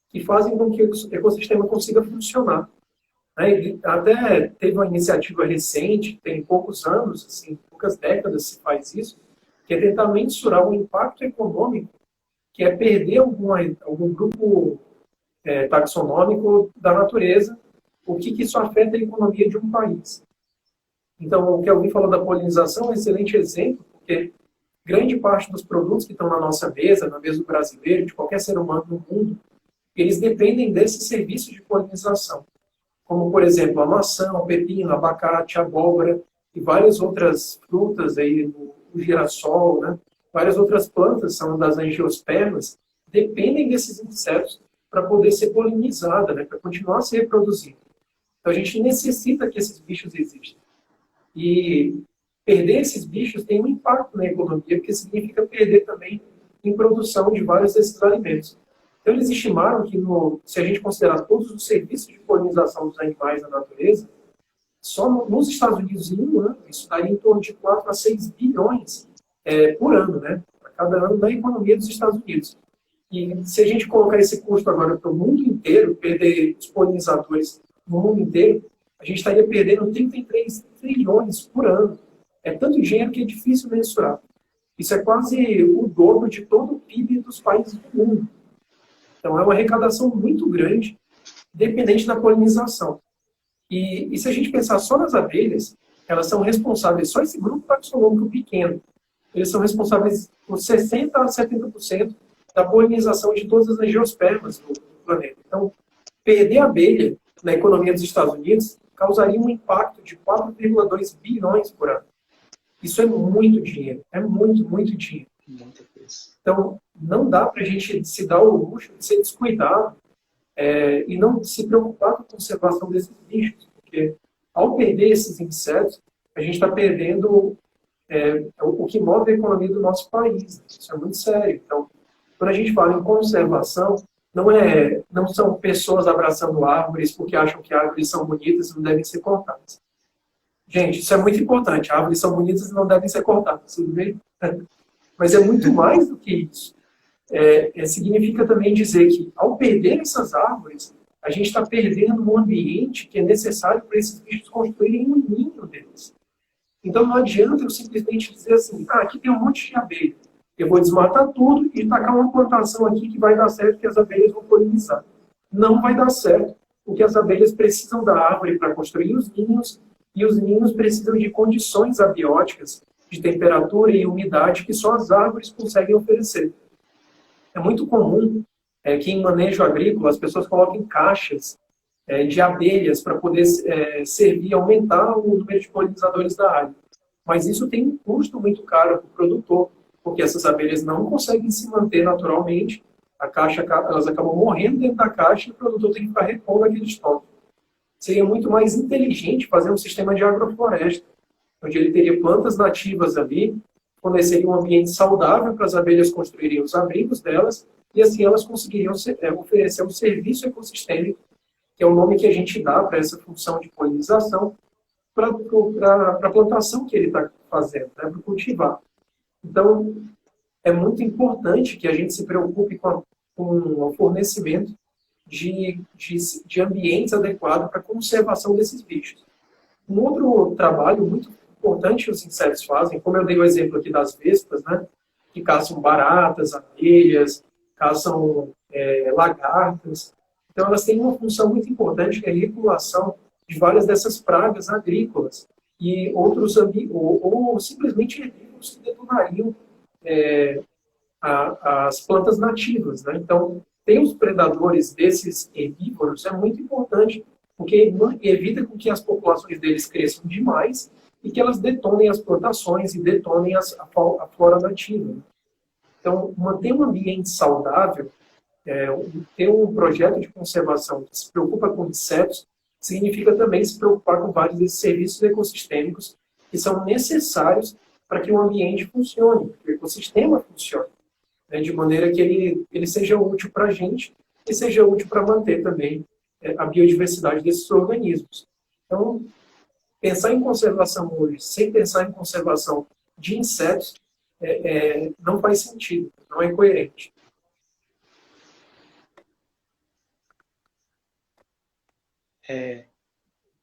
que fazem com que o ecossistema consiga funcionar. Até teve uma iniciativa recente, tem poucos anos, assim, poucas décadas se faz isso, que é tentar mensurar o impacto econômico, que é perder algum grupo taxonômico da natureza, o que isso afeta a economia de um país. Então, o que alguém falou da polinização é um excelente exemplo, porque grande parte dos produtos que estão na nossa mesa, na mesa do brasileiro, de qualquer ser humano no mundo, eles dependem desse serviço de polinização. Como, por exemplo, a maçã, o pepino, abacate, a abóbora e várias outras frutas, aí, o girassol, né? Várias outras plantas, são das angiospermas, dependem desses insetos para poder ser polinizada, né? Para continuar se reproduzindo. Então, a gente necessita que esses bichos existam. E perder esses bichos tem um impacto na economia, porque significa perder também em produção de vários desses alimentos. Então, eles estimaram que, se a gente considerar todos os serviços de polinização dos animais na natureza, só nos Estados Unidos, em um ano, isso daria em torno de 4 a 6 bilhões por ano, né? Para cada ano da economia dos Estados Unidos. E se a gente colocar esse custo agora para o mundo inteiro, perder os polinizadores no mundo inteiro, a gente estaria perdendo 33 trilhões por ano. É tanto dinheiro que é difícil mensurar. Isso é quase o dobro de todo o PIB dos países do mundo. Então, é uma arrecadação muito grande, dependente da polinização. E se a gente pensar só nas abelhas, elas são responsáveis, só esse grupo taxonômico pequeno, eles são responsáveis por 60% a 70% da polinização de todas as angiospermas do planeta. Então, perder a abelha na economia dos Estados Unidos causaria um impacto de 4,2 bilhões por ano. Isso é muito dinheiro, é muito, muito dinheiro. Então, não dá para a gente se dar o luxo de ser descuidado e não se preocupar com a conservação desses bichos, porque ao perder esses insetos, a gente está perdendo o que move a economia do nosso país. Isso é muito sério. Então, quando a gente fala em conservação, não são pessoas abraçando árvores porque acham que árvores são bonitas e não devem ser cortadas. Gente, isso é muito importante. Árvores são bonitas e não devem ser cortadas, tudo bem? Mas é muito mais do que isso. Significa também dizer que, ao perder essas árvores, a gente está perdendo um ambiente que é necessário para esses bichos construírem um ninho deles. Então, não adianta eu simplesmente dizer assim, aqui tem um monte de abelha. Eu vou desmatar tudo e tacar uma plantação aqui que vai dar certo, que as abelhas vão polinizar. Não vai dar certo, porque as abelhas precisam da árvore para construir os ninhos, e os ninhos precisam de condições abióticas, de temperatura e umidade, que só as árvores conseguem oferecer. É muito comum que em manejo agrícola as pessoas coloquem caixas de abelhas para poder servir, aumentar o número de polinizadores da área. Mas isso tem um custo muito caro para o produtor, porque essas abelhas não conseguem se manter naturalmente, elas acabam morrendo dentro da caixa e o produtor tem que ficar repondo aquele estoque. Seria muito mais inteligente fazer um sistema de agrofloresta, onde ele teria plantas nativas ali, forneceria um ambiente saudável para as abelhas construírem os abrigos delas, e assim elas conseguiriam oferecer um serviço ecossistêmico, que é o nome que a gente dá para essa função de polinização, para a plantação que ele está fazendo, para cultivar. Então, é muito importante que a gente se preocupe com o fornecimento de ambientes adequados para a conservação desses bichos. Um outro trabalho muito importante que os insetos fazem, como eu dei o exemplo aqui das vespas, né, que caçam baratas, abelhas, caçam lagartas. Então, elas têm uma função muito importante, que é a regulação de várias dessas pragas agrícolas e outros ou simplesmente herbívoros que detonariam as plantas nativas. Né? Então, ter os predadores desses herbívoros é muito importante, porque evita com que as populações deles cresçam demais e que elas detonem as plantações e detonem a flora nativa. Então, manter um ambiente saudável, ter um projeto de conservação que se preocupa com insetos, significa também se preocupar com vários desses serviços ecossistêmicos que são necessários para que o ambiente funcione, que o ecossistema funcione, né, de maneira que ele seja útil para a gente e seja útil para manter também a biodiversidade desses organismos. Então, pensar em conservação hoje, sem pensar em conservação de insetos, não faz sentido, não é coerente.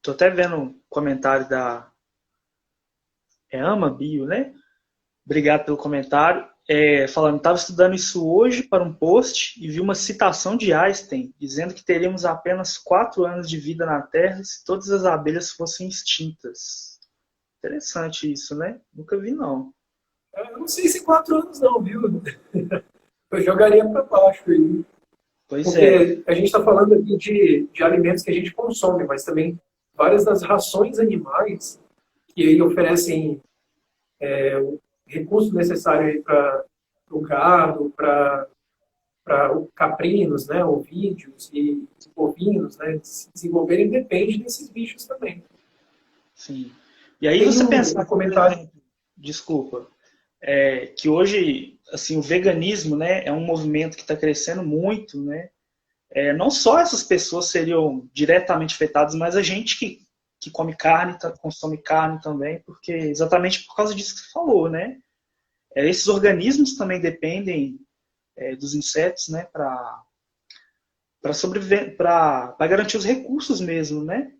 Tô até vendo um comentário da Ama Bio, né? Obrigado pelo comentário. Falando, estava estudando isso hoje para um post e vi uma citação de Einstein dizendo que teríamos apenas 4 anos de vida na Terra se todas as abelhas fossem extintas. Interessante isso, né? Nunca vi, não. Eu não sei se 4 anos não, viu? Eu jogaria para baixo aí. Porque a gente está falando aqui de alimentos que a gente consome, mas também várias das rações animais que aí oferecem recursos necessários para o gado, para caprinos, né, ovídeos e bovinos, né, se desenvolverem, depende desses bichos também. Sim. E aí você pensa, comentário, desculpa, que hoje, assim, o veganismo, né, é um movimento que está crescendo muito, né? Não só essas pessoas seriam diretamente afetadas, mas a gente que come carne, consome carne também, porque exatamente por causa disso que você falou, né? Esses organismos também dependem dos insetos, né, para sobreviver, para garantir os recursos mesmo, né?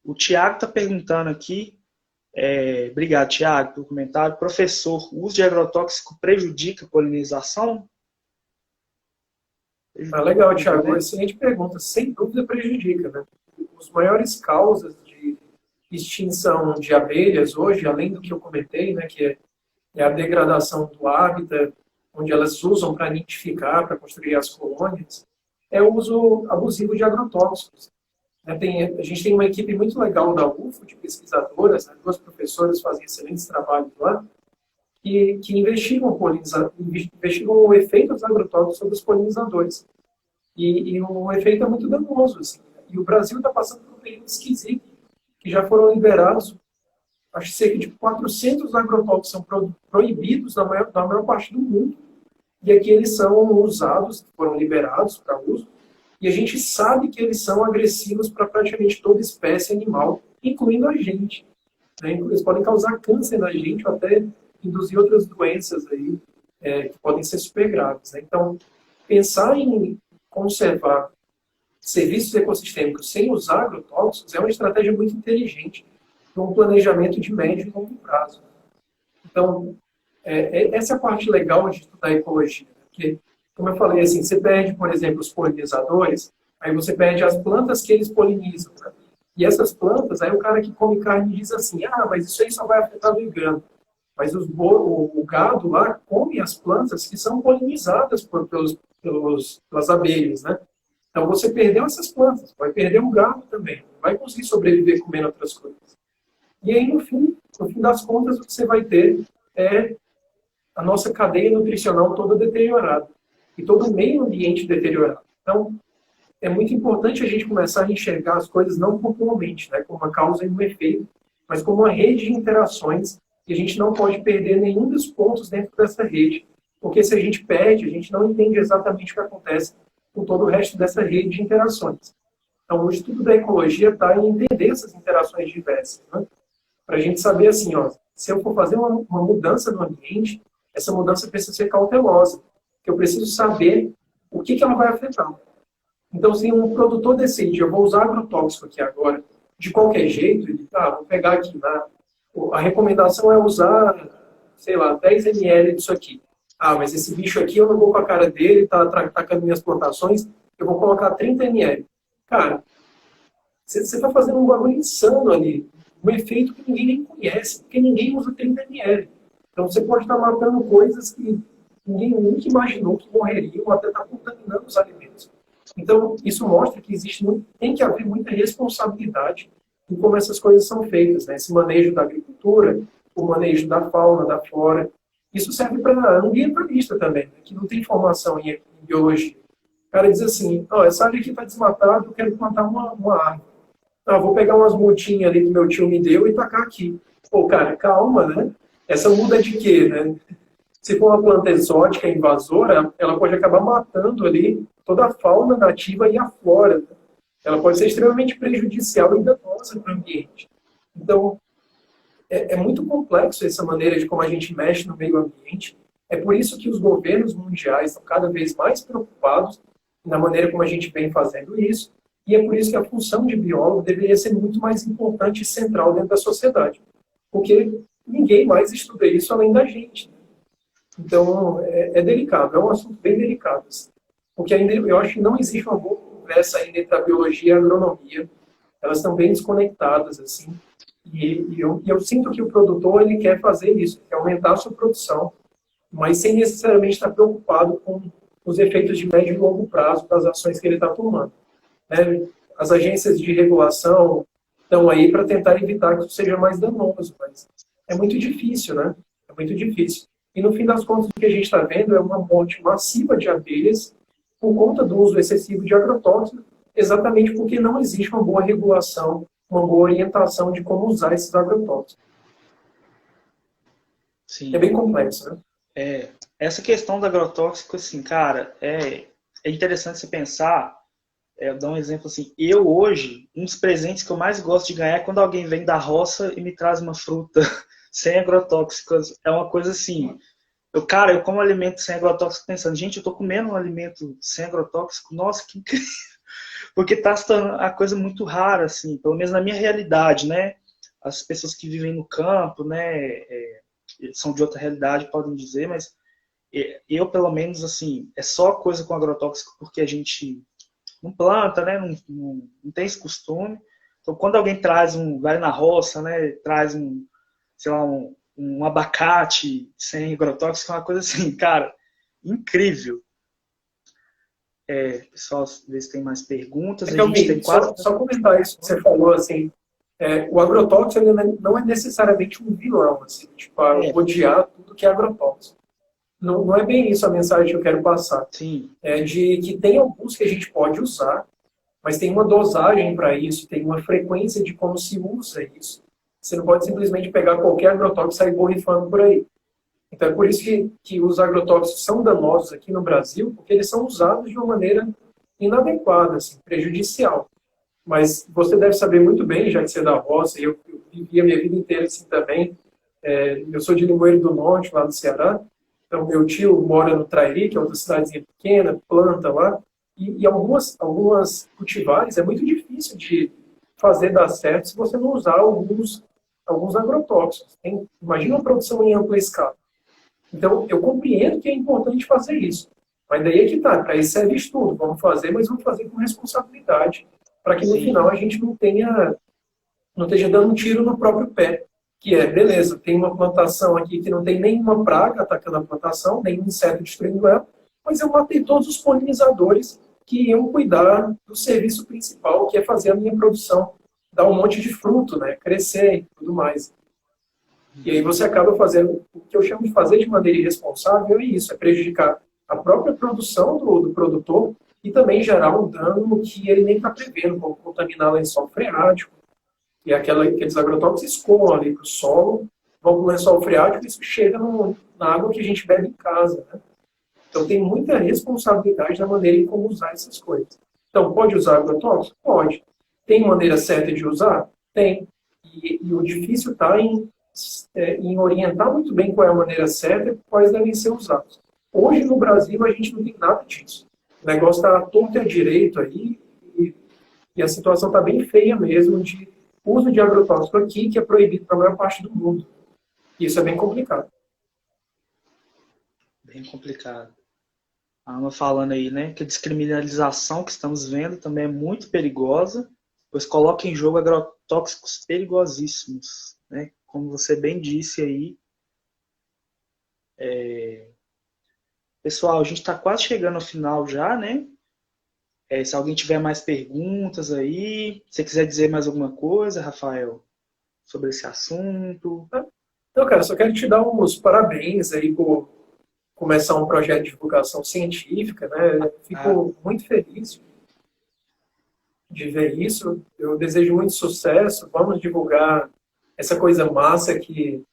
O Tiago está perguntando aqui, obrigado, Tiago, pelo comentário. Professor, o uso de agrotóxico prejudica a polinização? Legal, Tiago. Excelente pergunta. Sem dúvida prejudica, né? As maiores causas de extinção de abelhas hoje, além do que eu comentei, né, que é a degradação do hábitat, onde elas usam para nidificar, para construir as colônias, é o uso abusivo de agrotóxicos. A gente tem uma equipe muito legal da UFO, de pesquisadoras, né, 2 professoras fazem excelentes trabalhos lá, que investigam o efeito dos agrotóxicos sobre os polinizadores. E o efeito é muito danoso. Assim. E o Brasil está passando por um período esquisito, que já foram liberados, acho que cerca de 400 agrotóxicos são proibidos na maior parte do mundo, e aqui eles são usados, foram liberados para uso, e a gente sabe que eles são agressivos para praticamente toda espécie animal, incluindo a gente. Né? Eles podem causar câncer na gente ou até induzir outras doenças aí, que podem ser super graves. Né? Então, pensar em conservar serviços ecossistêmicos sem usar agrotóxicos é uma estratégia muito inteligente para um planejamento de médio e longo prazo. Então, essa é a parte legal de estudar ecologia. Porque, como eu falei, assim, você perde, por exemplo, os polinizadores, aí você perde as plantas que eles polinizam. Né? E essas plantas, aí o cara que come carne diz assim, mas isso aí só vai afetar o vegano. Mas o gado lá come as plantas que são polinizadas pelas abelhas, né? Então você perdeu essas plantas, vai perder o gado também, não vai conseguir sobreviver comendo outras coisas. E aí, no fim das contas, o que você vai ter é a nossa cadeia nutricional toda deteriorada e todo o meio ambiente deteriorado. Então, é muito importante a gente começar a enxergar as coisas não pontualmente, né, como uma causa e um efeito, mas como uma rede de interações, e a gente não pode perder nenhum dos pontos dentro dessa rede, porque se a gente perde, a gente não entende exatamente o que acontece com todo o resto dessa rede de interações. Então, o estudo da ecologia está em entender essas interações diversas, né? Para a gente saber assim, se eu for fazer uma mudança no ambiente, essa mudança precisa ser cautelosa, porque eu preciso saber o que ela vai afetar. Então, se um produtor decide, eu vou usar agrotóxico aqui agora, de qualquer jeito, ele, vou pegar aqui, a recomendação é usar, sei lá, 10 ml disso aqui. Mas esse bicho aqui eu não vou com a cara dele, tá atacando minhas plantações, eu vou colocar 30 ml. Cara, você está fazendo um bagulho insano ali, um efeito que ninguém nem conhece, porque ninguém usa 30 ml. Então você pode estar matando coisas que ninguém nunca imaginou que morreriam, ou até estar contaminando os alimentos. Então, isso mostra que tem que haver muita responsabilidade em como essas coisas são feitas, né? Esse manejo da agricultura, o manejo da fauna, da flora. Isso serve para ambientalista também, né? Que não tem formação em biologia. O cara diz assim, essa área aqui está desmatada, eu quero plantar uma árvore. Vou pegar umas mutinhas ali que meu tio me deu e tacar aqui. Pô, cara, calma, né? Essa muda de quê, né? Se for uma planta exótica, invasora, ela pode acabar matando ali toda a fauna nativa e a flora. Né? Ela pode ser extremamente prejudicial e danosa para o ambiente. Então, é muito complexo essa maneira de como a gente mexe no meio ambiente. É por isso que os governos mundiais estão cada vez mais preocupados na maneira como a gente vem fazendo isso. E é por isso que a função de biólogo deveria ser muito mais importante e central dentro da sociedade. Porque ninguém mais estuda isso além da gente. Né? Então, é delicado, é um assunto bem delicado. Assim. Porque ainda eu acho que não existe uma boa conversa ainda entre a biologia e a agronomia. Elas estão bem desconectadas, assim. E eu sinto que o produtor ele quer fazer isso, quer aumentar a sua produção, mas sem necessariamente estar preocupado com os efeitos de médio e longo prazo das ações que ele está tomando. Né? As agências de regulação estão aí para tentar evitar que isso seja mais danoso, mas é muito difícil, né? É muito difícil. E no fim das contas, o que a gente está vendo é uma morte massiva de abelhas por conta do uso excessivo de agrotóxicos, exatamente porque não existe uma boa regulação, uma boa orientação de como usar esses agrotóxicos. Sim. É bem complexo, né? Essa questão do agrotóxico, assim, cara, é interessante você pensar. Eu dar um exemplo assim. Eu hoje, um dos presentes que eu mais gosto de ganhar é quando alguém vem da roça e me traz uma fruta sem agrotóxicos. É uma coisa assim. Eu como alimento sem agrotóxico pensando, gente, eu tô comendo um alimento sem agrotóxico, nossa, que incrível. Porque tá se tornando a coisa muito rara, assim, pelo menos na minha realidade, né? As pessoas que vivem no campo, né, são de outra realidade, podem dizer, mas eu, pelo menos, assim, é só coisa com agrotóxico porque a gente não planta, né, não tem esse costume. Então, quando alguém vai na roça, né, traz sei lá, um abacate sem agrotóxico, é uma coisa assim, cara, incrível. Pessoal, ver se tem mais perguntas. A gente tem só comentar isso que você falou, assim, o agrotóxico ele não é necessariamente um vilão, assim, tipo, odiar tudo que é agrotóxico. Não é bem isso a mensagem que eu quero passar. Sim. É de que tem alguns que a gente pode usar, mas tem uma dosagem para isso, tem uma frequência de como se usa isso. Você não pode simplesmente pegar qualquer agrotóxico e sair borrifando por aí. Então é por isso que os agrotóxicos são danosos aqui no Brasil, porque eles são usados de uma maneira inadequada, assim, prejudicial. Mas você deve saber muito bem, já que você é da roça, e eu vivi a minha vida inteira assim também. Eu sou de Limoeiro do Norte, lá no Ceará. Então, meu tio mora no Trairi, que é outra cidadezinha pequena, planta lá. E algumas cultivares é muito difícil de fazer dar certo se você não usar alguns agrotóxicos. Imagina uma produção em ampla escala. Então, eu compreendo que é importante fazer isso. Mas daí é que está, para isso serve estudo. Vamos fazer, mas vamos fazer com responsabilidade, para que no final a gente não esteja dando um tiro no próprio pé. Que beleza, tem uma plantação aqui que não tem nenhuma praga atacando a plantação, nenhum inseto destruindo ela, mas eu matei todos os polinizadores que iam cuidar do serviço principal, que é fazer a minha produção dar um monte de fruto, né, crescer e tudo mais. E aí você acaba fazendo, o que eu chamo de fazer de maneira irresponsável é isso, é prejudicar a própria produção do produtor e também gerar um dano que ele nem está prevendo, como contaminar lençol freático, e aqueles agrotóxicos escoam ali para o solo, vão para o lençol freático e isso chega na água que a gente bebe em casa. Né? Então tem muita responsabilidade na maneira em como usar essas coisas. Então, pode usar agrotóxico? Pode. Tem maneira certa de usar? Tem. E o difícil está em em orientar muito bem qual é a maneira certa e quais devem ser usados. Hoje, no Brasil, a gente não tem nada disso. O negócio está torto e à direito aí, e a situação está bem feia mesmo de uso de agrotóxico aqui, que é proibido na maior parte do mundo. E isso é bem complicado. Bem complicado. A Ana falando aí, né, que a descriminalização que estamos vendo também é muito perigosa, pois coloca em jogo agrotóxicos perigosíssimos, né? Como você bem disse aí. Pessoal, a gente está quase chegando ao final já, né? Se alguém tiver mais perguntas aí, se você quiser dizer mais alguma coisa, Rafael, sobre esse assunto. Então, cara, só quero te dar uns parabéns aí por começar um projeto de divulgação científica, né? Fico muito feliz de ver isso. Eu desejo muito sucesso. Vamos divulgar essa coisa massa que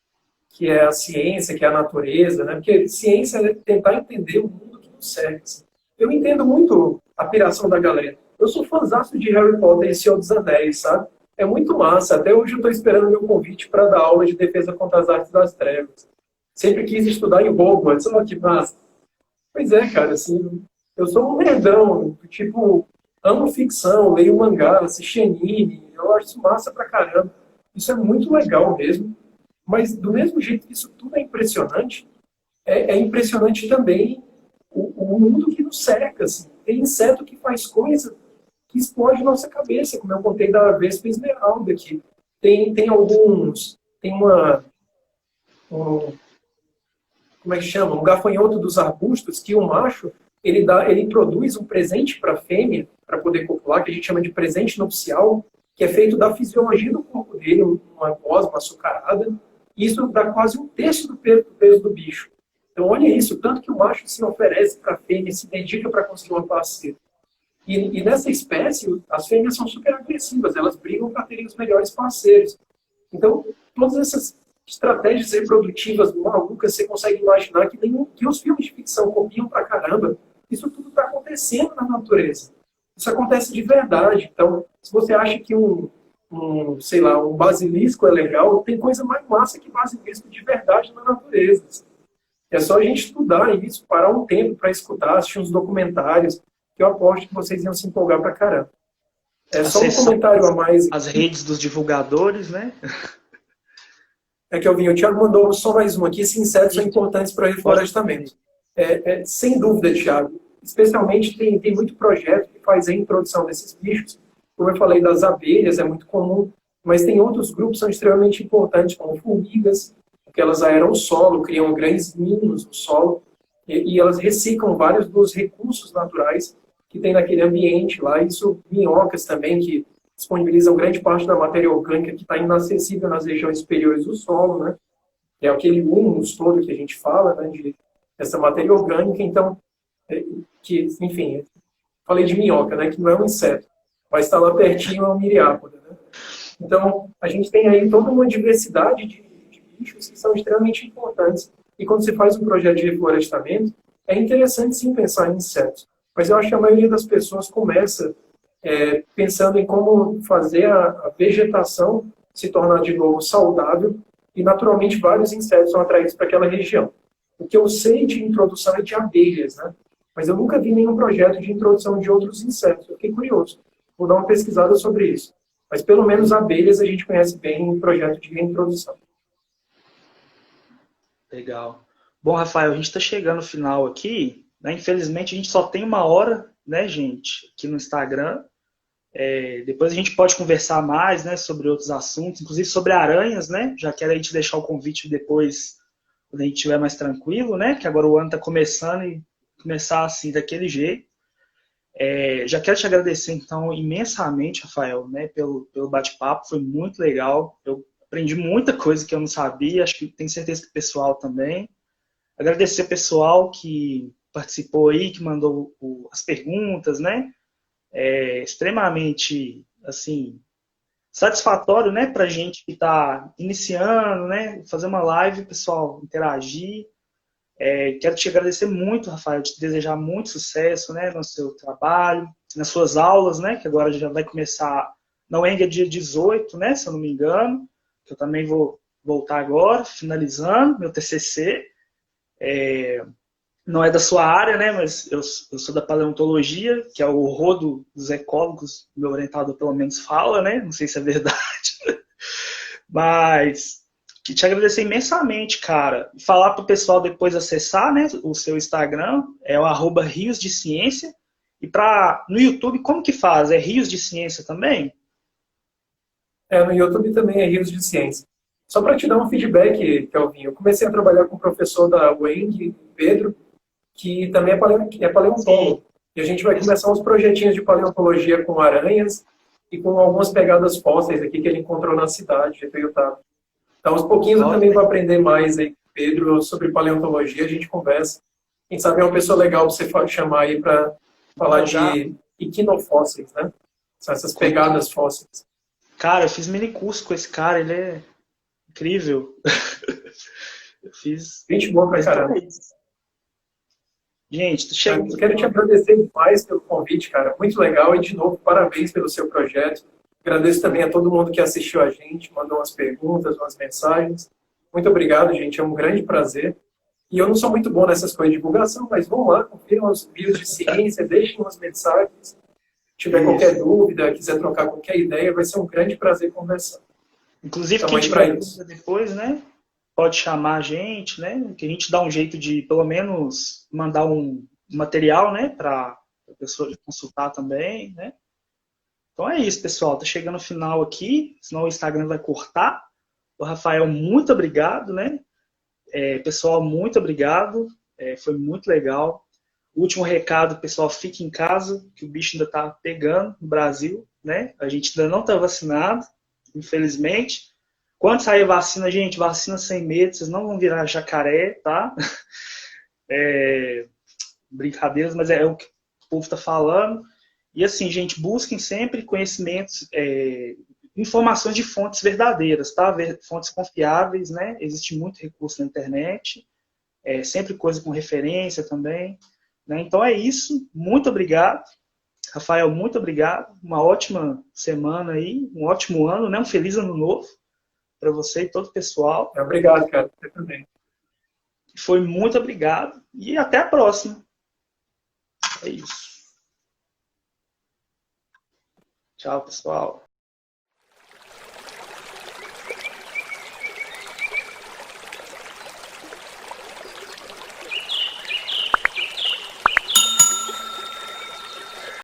é a ciência, que é a natureza, né? Porque ciência é tentar entender o mundo que nos cerca. Assim. Eu entendo muito a piração da galera. Eu sou fãzaço de Harry Potter e Senhor dos Anéis, sabe? É muito massa. Até hoje eu estou esperando meu convite para dar aula de defesa contra as artes das trevas. Sempre quis estudar em Hogwarts. Olha que massa. Pois é, cara, assim, eu sou um nerdão, tipo, amo ficção, leio mangá, assisto anime, eu acho isso massa pra caramba. Isso é muito legal mesmo. Mas do mesmo jeito que isso tudo é impressionante, é impressionante também o mundo que nos cerca. Assim. Tem inseto que faz coisa que explode nossa cabeça, como eu contei da Vespa esmeralda aqui. Tem alguns, como é que chama? Um gafanhoto dos arbustos que o macho ele produz um presente para a fêmea para poder copular, que a gente chama de presente nupcial, que é feito da fisiologia do corpo dele, uma gosma açucarada. Isso dá quase um terço do peso do bicho. Então, olha isso, tanto que o macho se oferece para a fêmea, se dedica para conseguir uma parceira. E nessa espécie, as fêmeas são super agressivas, elas brigam para terem os melhores parceiros. Então, todas essas estratégias reprodutivas malucas, você consegue imaginar que os filmes de ficção copiam pra caramba. Isso tudo está acontecendo na natureza. Isso acontece de verdade. Então, se você acha que sei lá, um basilisco é legal, tem coisa mais massa que basilisco de verdade na natureza. É só a gente estudar isso, parar um tempo para escutar, assistir uns documentários, que eu aposto que vocês iam se empolgar pra caramba. É só um comentário a mais. As redes dos divulgadores, né? É que o Thiago mandou só mais um aqui. Esses insetos são importantes para o reflorestamento. Sem dúvida, Thiago. Especialmente tem muito projeto que faz a introdução desses bichos. Como eu falei das abelhas, é muito comum. Mas tem outros grupos que são extremamente importantes, como formigas, porque elas aeram o solo, criam grandes ninhos no solo, e elas reciclam vários dos recursos naturais que tem naquele ambiente lá. Isso, minhocas também, que disponibilizam grande parte da matéria orgânica que está inacessível nas regiões superiores do solo, né? É aquele humus todo que a gente fala, né? Essa matéria orgânica, então, enfim, falei de minhoca, né? Que não é um inseto, mas está lá pertinho, é uma miriápoda, né? Então, a gente tem aí toda uma diversidade de bichos que são extremamente importantes. E quando você faz um projeto de reflorestamento, é interessante sim pensar em insetos. Mas eu acho que a maioria das pessoas começa pensando em como fazer a vegetação se tornar de novo saudável e, naturalmente, vários insetos são atraídos para aquela região. O que eu sei de introdução é de abelhas, né? Mas eu nunca vi nenhum projeto de introdução de outros insetos. Eu fiquei curioso. Vou dar uma pesquisada sobre isso. Mas, pelo menos, abelhas a gente conhece bem em projeto de reintrodução. Legal. Bom, Rafael, a gente está chegando no final aqui. Né? Infelizmente, a gente só tem 1 hora, né, gente, aqui no Instagram. Depois a gente pode conversar mais, né, sobre outros assuntos, inclusive sobre aranhas, né? Já quero a gente deixar o convite depois, quando a gente estiver mais tranquilo, né? Que agora o ano está começando e começar assim, daquele jeito. Já quero te agradecer, então, imensamente, Rafael, né, pelo bate-papo, foi muito legal. Eu aprendi muita coisa que eu não sabia, acho que tenho certeza que o pessoal também. Agradecer o pessoal que participou aí, que mandou as perguntas, né? Extremamente, assim, satisfatório, né, pra gente que está iniciando, né, fazer uma live, pessoal, interagir. Quero te agradecer muito, Rafael, te desejar muito sucesso, né, no seu trabalho, nas suas aulas, né, que agora já vai começar, na UENG é dia 18, né, se eu não me engano, que eu também vou voltar agora, finalizando meu TCC. Não é da sua área, né? Mas eu sou da paleontologia, que é o rodo dos ecólogos, meu orientador pelo menos fala, né? Não sei se é verdade. Mas te agradecer imensamente, cara. Falar para o pessoal depois acessar, né, o seu Instagram, é o @rios de ciência. E no YouTube, como que faz? É Rios de Ciência também? No YouTube também é Rios de Ciência. Só para te dar um feedback, Kelvin, eu comecei a trabalhar com o professor da UENG, Pedro, que também é paleontólogo. Sim. E a gente vai começar uns projetinhos de paleontologia com aranhas e com algumas pegadas fósseis aqui que ele encontrou na cidade de Ituiutaba. Então, aos pouquinhos eu também vou aprender mais aí com o Pedro sobre paleontologia, a gente conversa. Quem sabe é uma pessoa legal para você chamar aí para falar de equinofósseis, né? São essas pegadas fósseis. Cara, eu fiz mini curso com esse cara, ele é incrível. Eu fiz. Gente boa pra caramba. Gente, tô chegando. Eu quero te agradecer demais pelo convite, cara. Muito legal e, de novo, parabéns pelo seu projeto. Agradeço também a todo mundo que assistiu a gente, mandou umas perguntas, umas mensagens. Muito obrigado, gente. É um grande prazer. E eu não sou muito bom nessas coisas de divulgação, mas vão lá, confiram os vídeos de ciência, deixem umas mensagens. Se tiver qualquer dúvida, quiser trocar qualquer ideia, vai ser um grande prazer conversar. Inclusive, quem tiver dúvida depois, né, pode chamar a gente, né, que a gente dá um jeito de, pelo menos, mandar um material, né, para a pessoa consultar também, né. Então é isso, pessoal. Tá chegando o final aqui, senão o Instagram vai cortar. O Rafael, muito obrigado, né. Pessoal, muito obrigado. Foi muito legal. O último recado, pessoal, fique em casa, que o bicho ainda tá pegando no Brasil, né? A gente ainda não tá vacinado, infelizmente. Quando sair a vacina, gente, vacina sem medo, vocês não vão virar jacaré, tá? Brincadeiras, mas é o que o povo tá falando. E assim, gente, busquem sempre conhecimentos, informações de fontes verdadeiras, tá? Fontes confiáveis, né? Existe muito recurso na internet, sempre coisa com referência também. Né? Então é isso, muito obrigado. Rafael, muito obrigado. Uma ótima semana aí, um ótimo ano, né? Um feliz ano novo para você e todo o pessoal. Obrigado, cara. Você também. Foi muito obrigado e até a próxima. É isso. Tchau, pessoal.